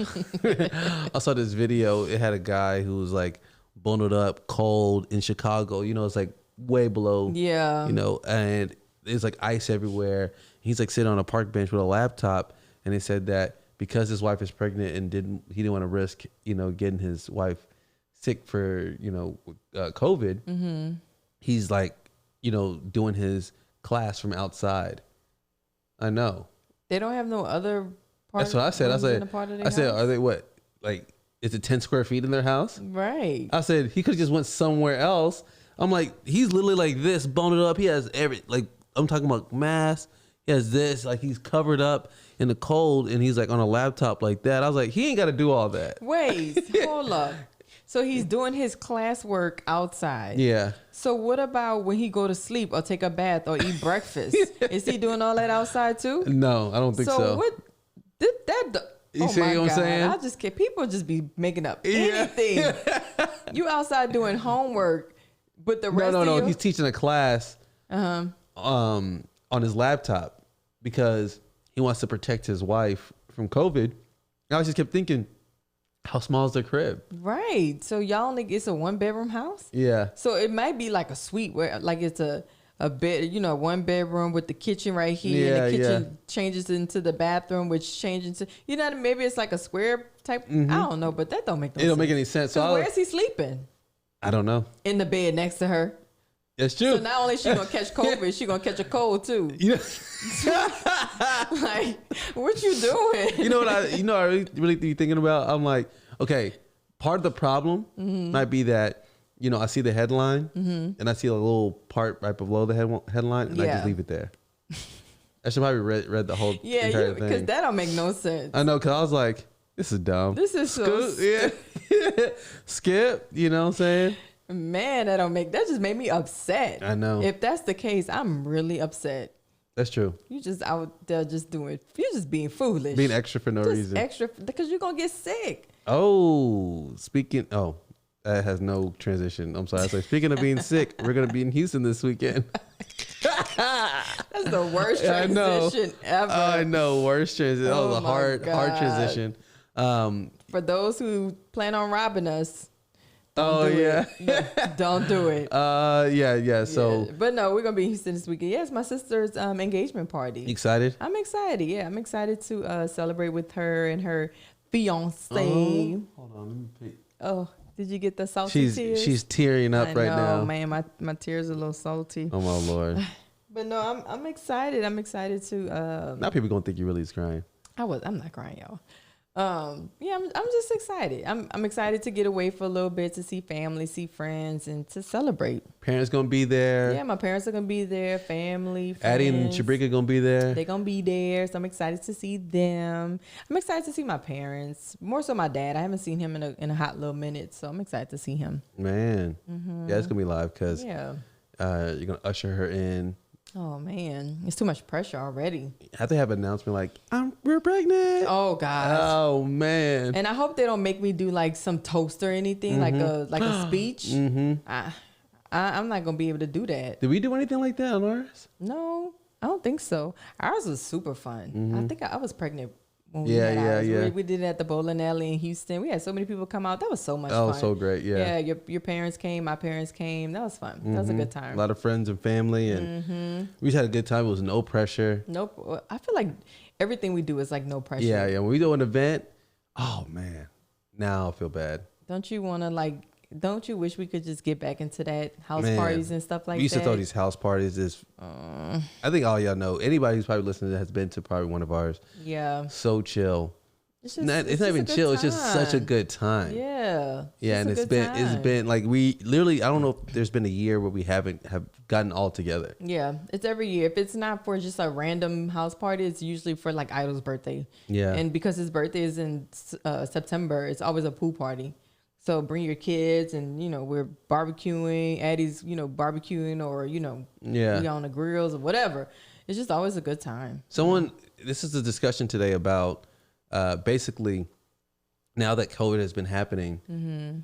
saw this video. It had a guy who was like bundled up cold in Chicago. You know, it's like way below. Yeah. You know, and there's like ice everywhere. He's like sitting on a park bench with a laptop, and they said that because his wife is pregnant and he didn't want to risk, you know, getting his wife sick for, you know, COVID. He's like, you know, doing his class from outside. I know. They don't have no other part. That's what I said. I said, are they what? Like, is it 10 square feet in their house? Right. I said, he could have just went somewhere else. I'm like, he's literally like this, boned up. He has I'm talking about mask. He has this, like he's covered up in the cold and he's like on a laptop like that. I was like, he ain't got to do all that. Wait, hold up. So he's doing his classwork outside. Yeah. So what about when he go to sleep or take a bath or eat breakfast? Is he doing all that outside too? No, I don't think so. So what did that? You see what I'm saying? I just can't. People just be making up anything. You outside doing homework, but the rest No. of you... He's teaching a class on his laptop because he wants to protect his wife from COVID. I just kept thinking, how small is their crib? Right. So y'all only, it's a 1-bedroom house? Yeah. So it might be like a suite where like it's a bed, 1 bedroom with the kitchen right here. Yeah, and the kitchen changes into the bathroom, which changes into, maybe it's like a square type. I don't know, but that don't make no sense. It don't make any sense. So where is he sleeping? I don't know. In the bed next to her. That's true. So not only is she gonna catch COVID, she gonna catch a cold too. Yeah. Like, what you doing? You know what I really be thinking about? I'm like, okay, part of the problem might be that, I see the headline and I see a little part right below the headline and I just leave it there. I should probably read the whole entire thing. Because that don't make no sense. I know, because I was like, this is dumb. This is so Skip, you know what I'm saying? Man, that just made me upset. I know. If that's the case, I'm really upset. That's true. You just out there just you're just being foolish. Being extra for no reason. Extra, because you're going to get sick. That has no transition. I'm sorry. I was like, speaking of being sick, we're going to be in Houston this weekend. That's the worst transition ever. I know. Worst transition. That was a hard transition. For those who plan on robbing us. Don't do it. Yeah. So, but no, we're gonna be in Houston this weekend. Yes, my sister's engagement party. Excited? I'm excited. Yeah, I'm excited to celebrate with her and her fiance. Hold on, let me pick. Oh, did you get the salty tears? She's tearing up right now. Oh man, my tears are a little salty. Oh my Lord. But no, I'm excited. I'm excited to. Now people gonna think you really is crying. I'm not crying, y'all. I'm just excited. I'm excited to get away for a little bit, to see family, see friends, and to celebrate. Parents gonna be there. Yeah, my parents are gonna be there. Family, friends. Addie and Shabrika gonna be there. They're gonna be there, so I'm excited to see them. I'm excited to see my parents. More so my dad. I haven't seen him in a hot little minute, so I'm excited to see him. Man, yeah, it's gonna be live because you're gonna usher her in. Oh man, it's too much pressure already. Have to have an announcement like, we're pregnant. Oh gosh. Oh man. And I hope they don't make me do like some toast or anything, like a speech. I'm not gonna be able to do that. Did we do anything like that on ours? No, I don't think so. Ours was super fun. I think I was pregnant when we had ours. Yeah. We did it at the bowling alley in Houston. We had so many people come out. That was so much fun. That was so great. Yeah. Yeah, your parents came, my parents came. That was fun. That was a good time. A lot of friends and family, and we just had a good time. It was no pressure. Nope. I feel like everything we do is like no pressure. Yeah. When we do an event, oh man, now I feel bad. Don't you wish we could just get back into that house parties and stuff like that? We used to throw these house parties. I think all y'all know. Anybody who's probably listening that has been to probably one of ours. Yeah. So chill. It's not even chill. It's just such a good time. Yeah. Yeah, and it's been like we literally. I don't know if there's been a year where we have gotten all together. Yeah, it's every year. If it's not for just a random house party, it's usually for like Idol's birthday. Yeah. And because his birthday is in September, it's always a pool party. So bring your kids, and we're barbecuing. Addie's barbecuing, or we on the grills or whatever. It's just always a good time. This is a discussion today about basically now that COVID has been happening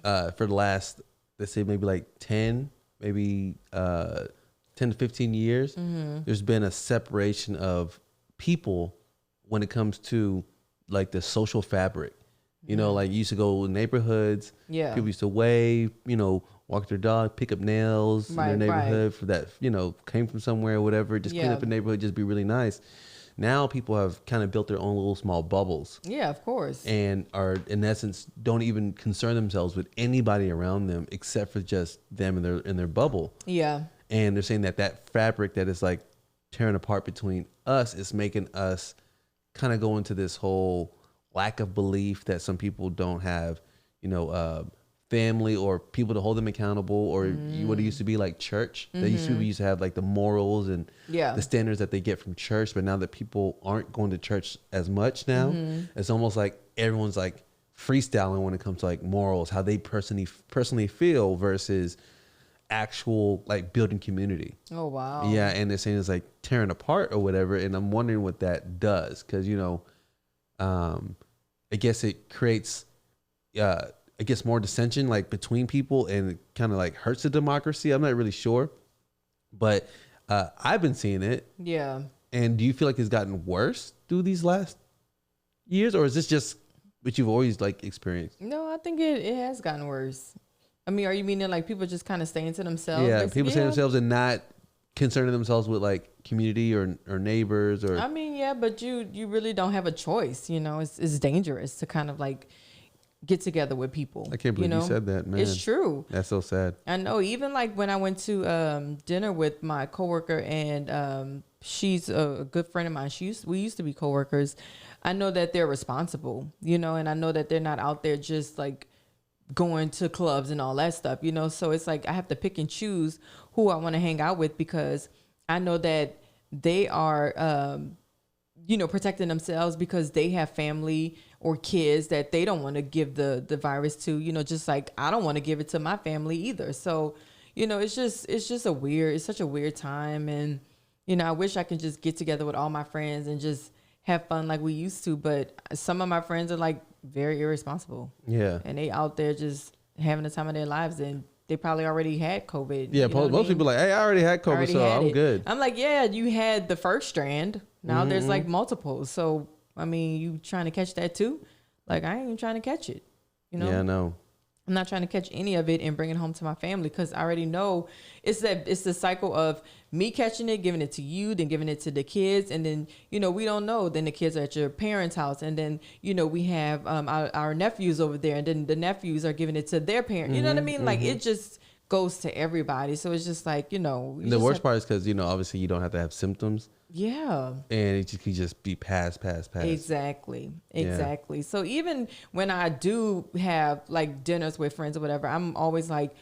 for the last, let's say maybe like 10 to 15 years. There's been a separation of people when it comes to like the social fabric. Like you used to go in neighborhoods. Yeah. People used to wave, walk their dog, pick up nails in their neighborhood for that, came from somewhere or whatever. Just clean up a neighborhood, just be really nice. Now people have kind of built their own little small bubbles. Yeah, of course. And are, in essence, don't even concern themselves with anybody around them except for just them in their bubble. Yeah. And they're saying that fabric that is like tearing apart between us is making us kind of go into this whole lack of belief that some people don't have, family or people to hold them accountable, or what it used to be like church. They used to have like the morals and the standards that they get from church. But now that people aren't going to church as much now, it's almost like everyone's like freestyling when it comes to like morals, how they personally feel versus actual like building community. Oh wow. Yeah, and they're saying it's like tearing apart or whatever, and I'm wondering what that does, because I guess it creates more dissension like between people, and it kind of like hurts the democracy. I'm not really sure, but I've been seeing it. Yeah. And do you feel like it's gotten worse through these last years, or is this just what you've always like experienced? No, I think it has gotten worse. I mean, are you meaning like people just kind of staying to themselves? Yeah, people staying to themselves and not concerning themselves with like community or neighbors or. I mean, yeah, but you really don't have a choice. It's dangerous to kind of like get together with people. I can't believe you said that, man. It's true. That's so sad. I know. Even like when I went to dinner with my coworker, and she's a good friend of mine. We used to be coworkers. I know that they're responsible, and I know that they're not out there just like going to clubs and all that stuff, so it's like I have to pick and choose who I want to hang out with, because I know that they are protecting themselves because they have family or kids that they don't want to give the virus to, just like I don't want to give it to my family either. So it's just such a weird time, and I wish I could just get together with all my friends and just have fun like we used to, but some of my friends are like very irresponsible. Yeah. And they out there just having the time of their lives, and they probably already had COVID. Yeah, most people are like, hey, I already had COVID, so I'm good. I'm like, yeah, you had the first strand. Now there's like multiple. So, I mean, you trying to catch that too? Like, I ain't even trying to catch it. Yeah, I know. I'm not trying to catch any of it and bring it home to my family, because I already know it's the cycle of me catching it, giving it to you, then giving it to the kids. And then, we don't know. Then the kids are at your parents' house. And then, we have our nephews over there. And then the nephews are giving it to their parents. You know what I mean? Like, it just goes to everybody. So it's just like, The worst part is because, obviously you don't have to have symptoms. Yeah. And it could just be pass. Exactly. Yeah. So even when I do have like dinners with friends or whatever, I'm always like,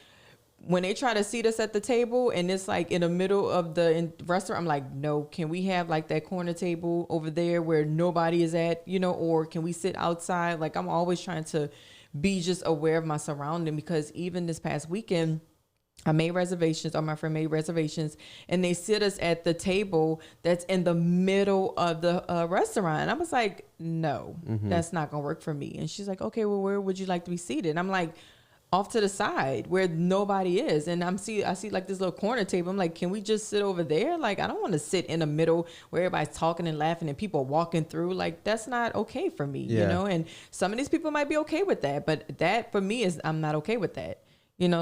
when they try to seat us at the table and it's like in the middle of the restaurant, I'm like, no, can we have like that corner table over there where nobody is at, or can we sit outside? Like, I'm always trying to be just aware of my surrounding, because even this past weekend, I made reservations, or my friend made reservations, and they sit us at the table that's in the middle of the restaurant. And I was like, no, that's not going to work for me. And she's like, okay, well, where would you like to be seated? And I'm like, off to the side where nobody is. And I see like this little corner table. I'm like, can we just sit over there? Like, I don't want to sit in the middle where everybody's talking and laughing and people walking through. Like, that's not okay for me, And some of these people might be okay with that, but that for me I'm not okay with that.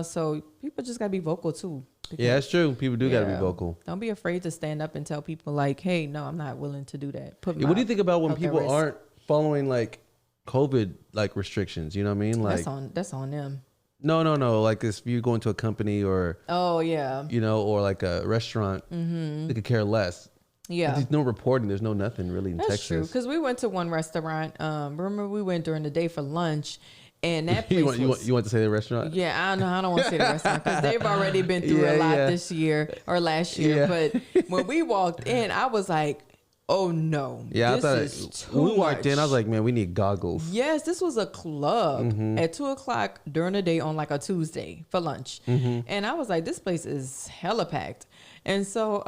So people just got to be vocal too. Yeah, that's true. People do got to be vocal. Don't be afraid to stand up and tell people like, hey, no, I'm not willing to do that. What do you think about when people aren't following like COVID like restrictions? You know what I mean? Like that's on them. No. Like if you go into a company or or like a restaurant, they could care less. Yeah, there's no reporting. There's no nothing really in Texas. That's true. Because we went to one restaurant. Remember we went during the day for lunch. And that place you want to say the restaurant? Yeah, I don't want to say the restaurant because they've already been through a lot this year or last year. Yeah. But when we walked in, I was like, oh no. Yeah, when we walked in, I was like, man, we need goggles. Yes, this was a club at 2:00 during the day on like a Tuesday for lunch. And I was like, this place is hella packed. And so,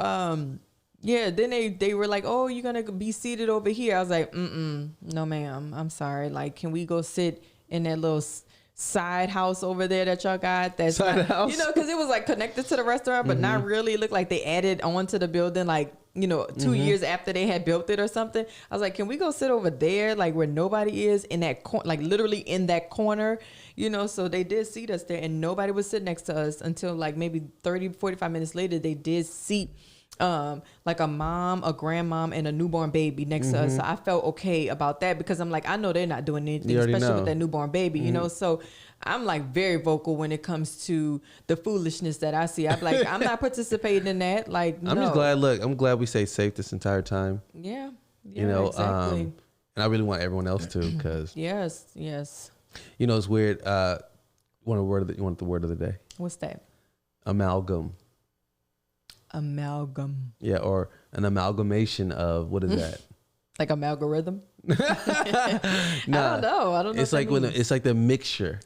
then they were like, oh, you're going to be seated over here. I was like, no, ma'am. I'm sorry. Like, can we go sit in that little side house over there that y'all got? That's side house? Because it was like connected to the restaurant, but not really. It looked like they added onto the building, like, 2 years after they had built it or something. I was like, can we go sit over there, like where nobody is, in that like literally in that corner, So they did seat us there, and nobody would sit next to us until like maybe 30-45 minutes later. They did seat like a mom, a grandmom, and a newborn baby next to us. So I felt okay about that, because I'm like, I know they're not doing anything, especially with that newborn baby, So I'm like very vocal when it comes to the foolishness that I see. I'm like, I'm not participating in that. Like, no. I'm just glad. Look, I'm glad we stay safe this entire time. Yeah. Exactly. And I really want everyone else to, because yes. it's weird. You want the word of the day? What's that? Amalgam. Amalgam. Yeah, or an amalgamation of, what is that? Like amalgorithm? Nah, I don't know. it's like it's like the mixture.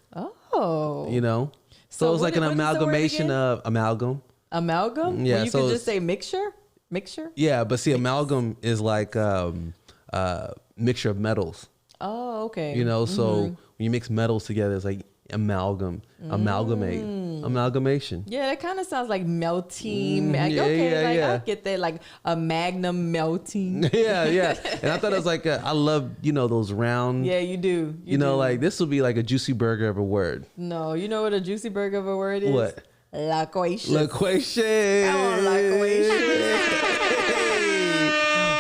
Oh. You know? So it's like an amalgamation of amalgam. Amalgam? Yeah. Well, you could just say mixture? Mixture? Yeah, but see, amalgam is like mixture of metals. Oh, okay. You know, so when you mix metals together, it's like amalgam, amalgamate, amalgamation. Yeah, that kind of sounds like melting. Yeah, I get that, like a magnum melting. Yeah. And I thought it was like, I love, those round. Yeah, you do. You know, like this would be like a juicy burger of a word. No, you know what a juicy burger of a word is? What? Loquacious. Loquacious. Come on, loquacious.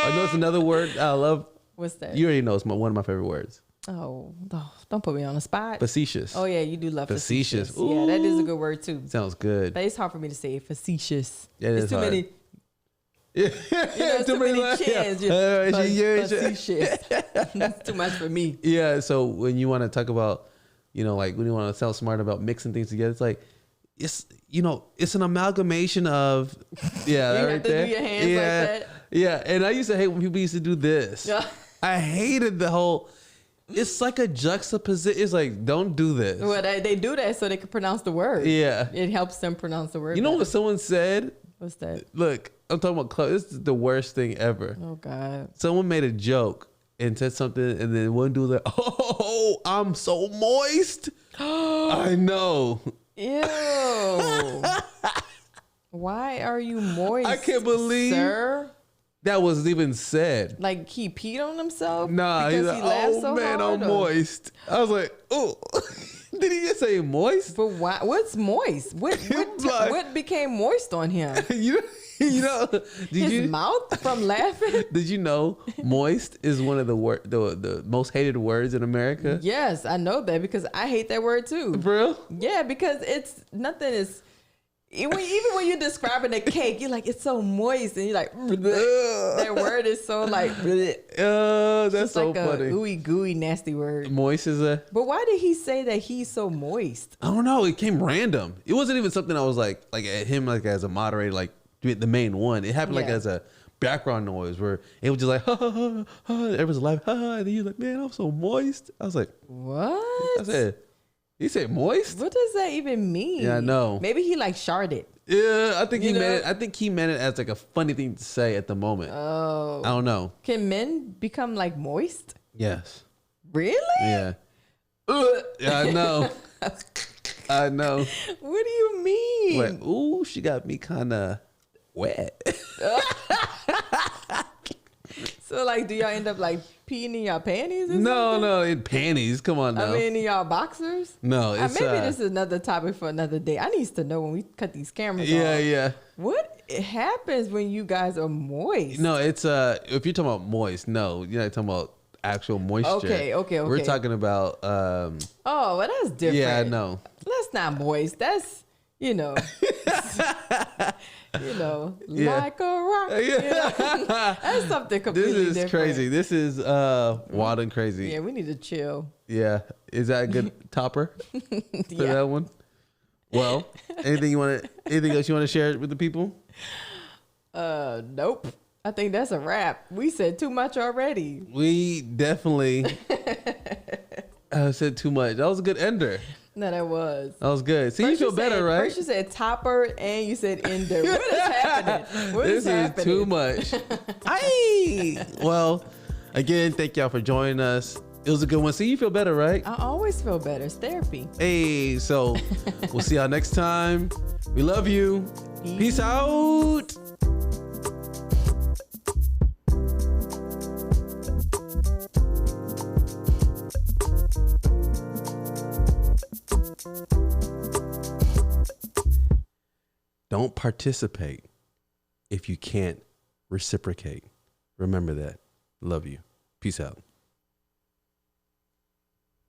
I know it's another word I love. What's that? You already know it's one of my favorite words. Oh, don't put me on the spot. Facetious. Oh, yeah, you do love facetious. Ooh. Yeah, that is a good word, too. Sounds good. But it's hard for me to say facetious. Yeah, it's too hard. many. It's too many chins. Facetious. That's too much for me. Yeah, so when you want to talk about, like when you want to sound smart about mixing things together, it's like, it's an amalgamation of, yeah, you right have to there. do your hands like that. Yeah, and I used to hate when people used to do this. Yeah. I hated the whole. It's like a juxtaposition. It's like, don't do this. Well, they do that so they can pronounce the word. Yeah, it helps them pronounce the word. You know better. what someone said? What's that? Look, I'm talking about club. This is the worst thing ever. Oh God! Someone made a joke and said something, and then one dude was like, "Oh, I'm so moist." I know. Ew. Why are you moist? I can't believe, sir, that was even said. Like he peed on himself? Nah, he's like, laughed so man, hard, I'm moist. I was like, oh, did he just say moist? But why? What's moist? What became moist on him? His mouth from laughing? Did you know moist is one of the most hated words in America? Yes, I know that because I hate that word too. For real? Yeah, because nothing is. Even when you're describing a cake, you're like, it's so moist, and you're like, that word is so like, that's so like funny. A ooey gooey nasty word. Moist is a. But why did he say that he's so moist? I don't know. It came random. It wasn't even something I was like at him like as a moderator, like the main one. It happened like as a background noise where it was just like, ha ha ha, ha. Everyone's laughing, ha, ha, and then he was like, man, I'm so moist. I was like, what? I said. He said moist? What does that even mean? Yeah, I know. Maybe he like sharded. Yeah, I think he meant it. I think he meant it as like a funny thing to say at the moment. Oh. I don't know. Can men become like moist? Yes. Really? Yeah. Yeah, I know. I know. What do you mean? Like, ooh, she got me kind of wet. So like, do y'all end up like peeing in y'all panties or something? No, in panties. Come on now. I mean, in y'all boxers? No, it's maybe this is another topic for another day. I need to know when we cut these cameras off. Yeah. What happens when you guys are moist? No, it's if you're talking about moist, no, you're not talking about actual moisture. Okay. We're talking about oh, well, that's different. Yeah, I know. That's not moist. That's like a rock. That's something completely different. This is crazy. This is wild and crazy. Yeah, we need to chill. Yeah. Is that a good topper for that one? Well, anything else you want to share with the people? Nope. I think that's a wrap. We said too much already. We definitely said too much. That was a good ender. No, that was. That was good. See, you feel better, right? First you said topper and you said ender. What is happening? This is too much. Well, again, thank y'all for joining us. It was a good one. See, you feel better, right? I always feel better. It's therapy. Hey, so we'll see y'all next time. We love you. Peace out. Don't participate if you can't reciprocate. Remember that. Love you. Peace out.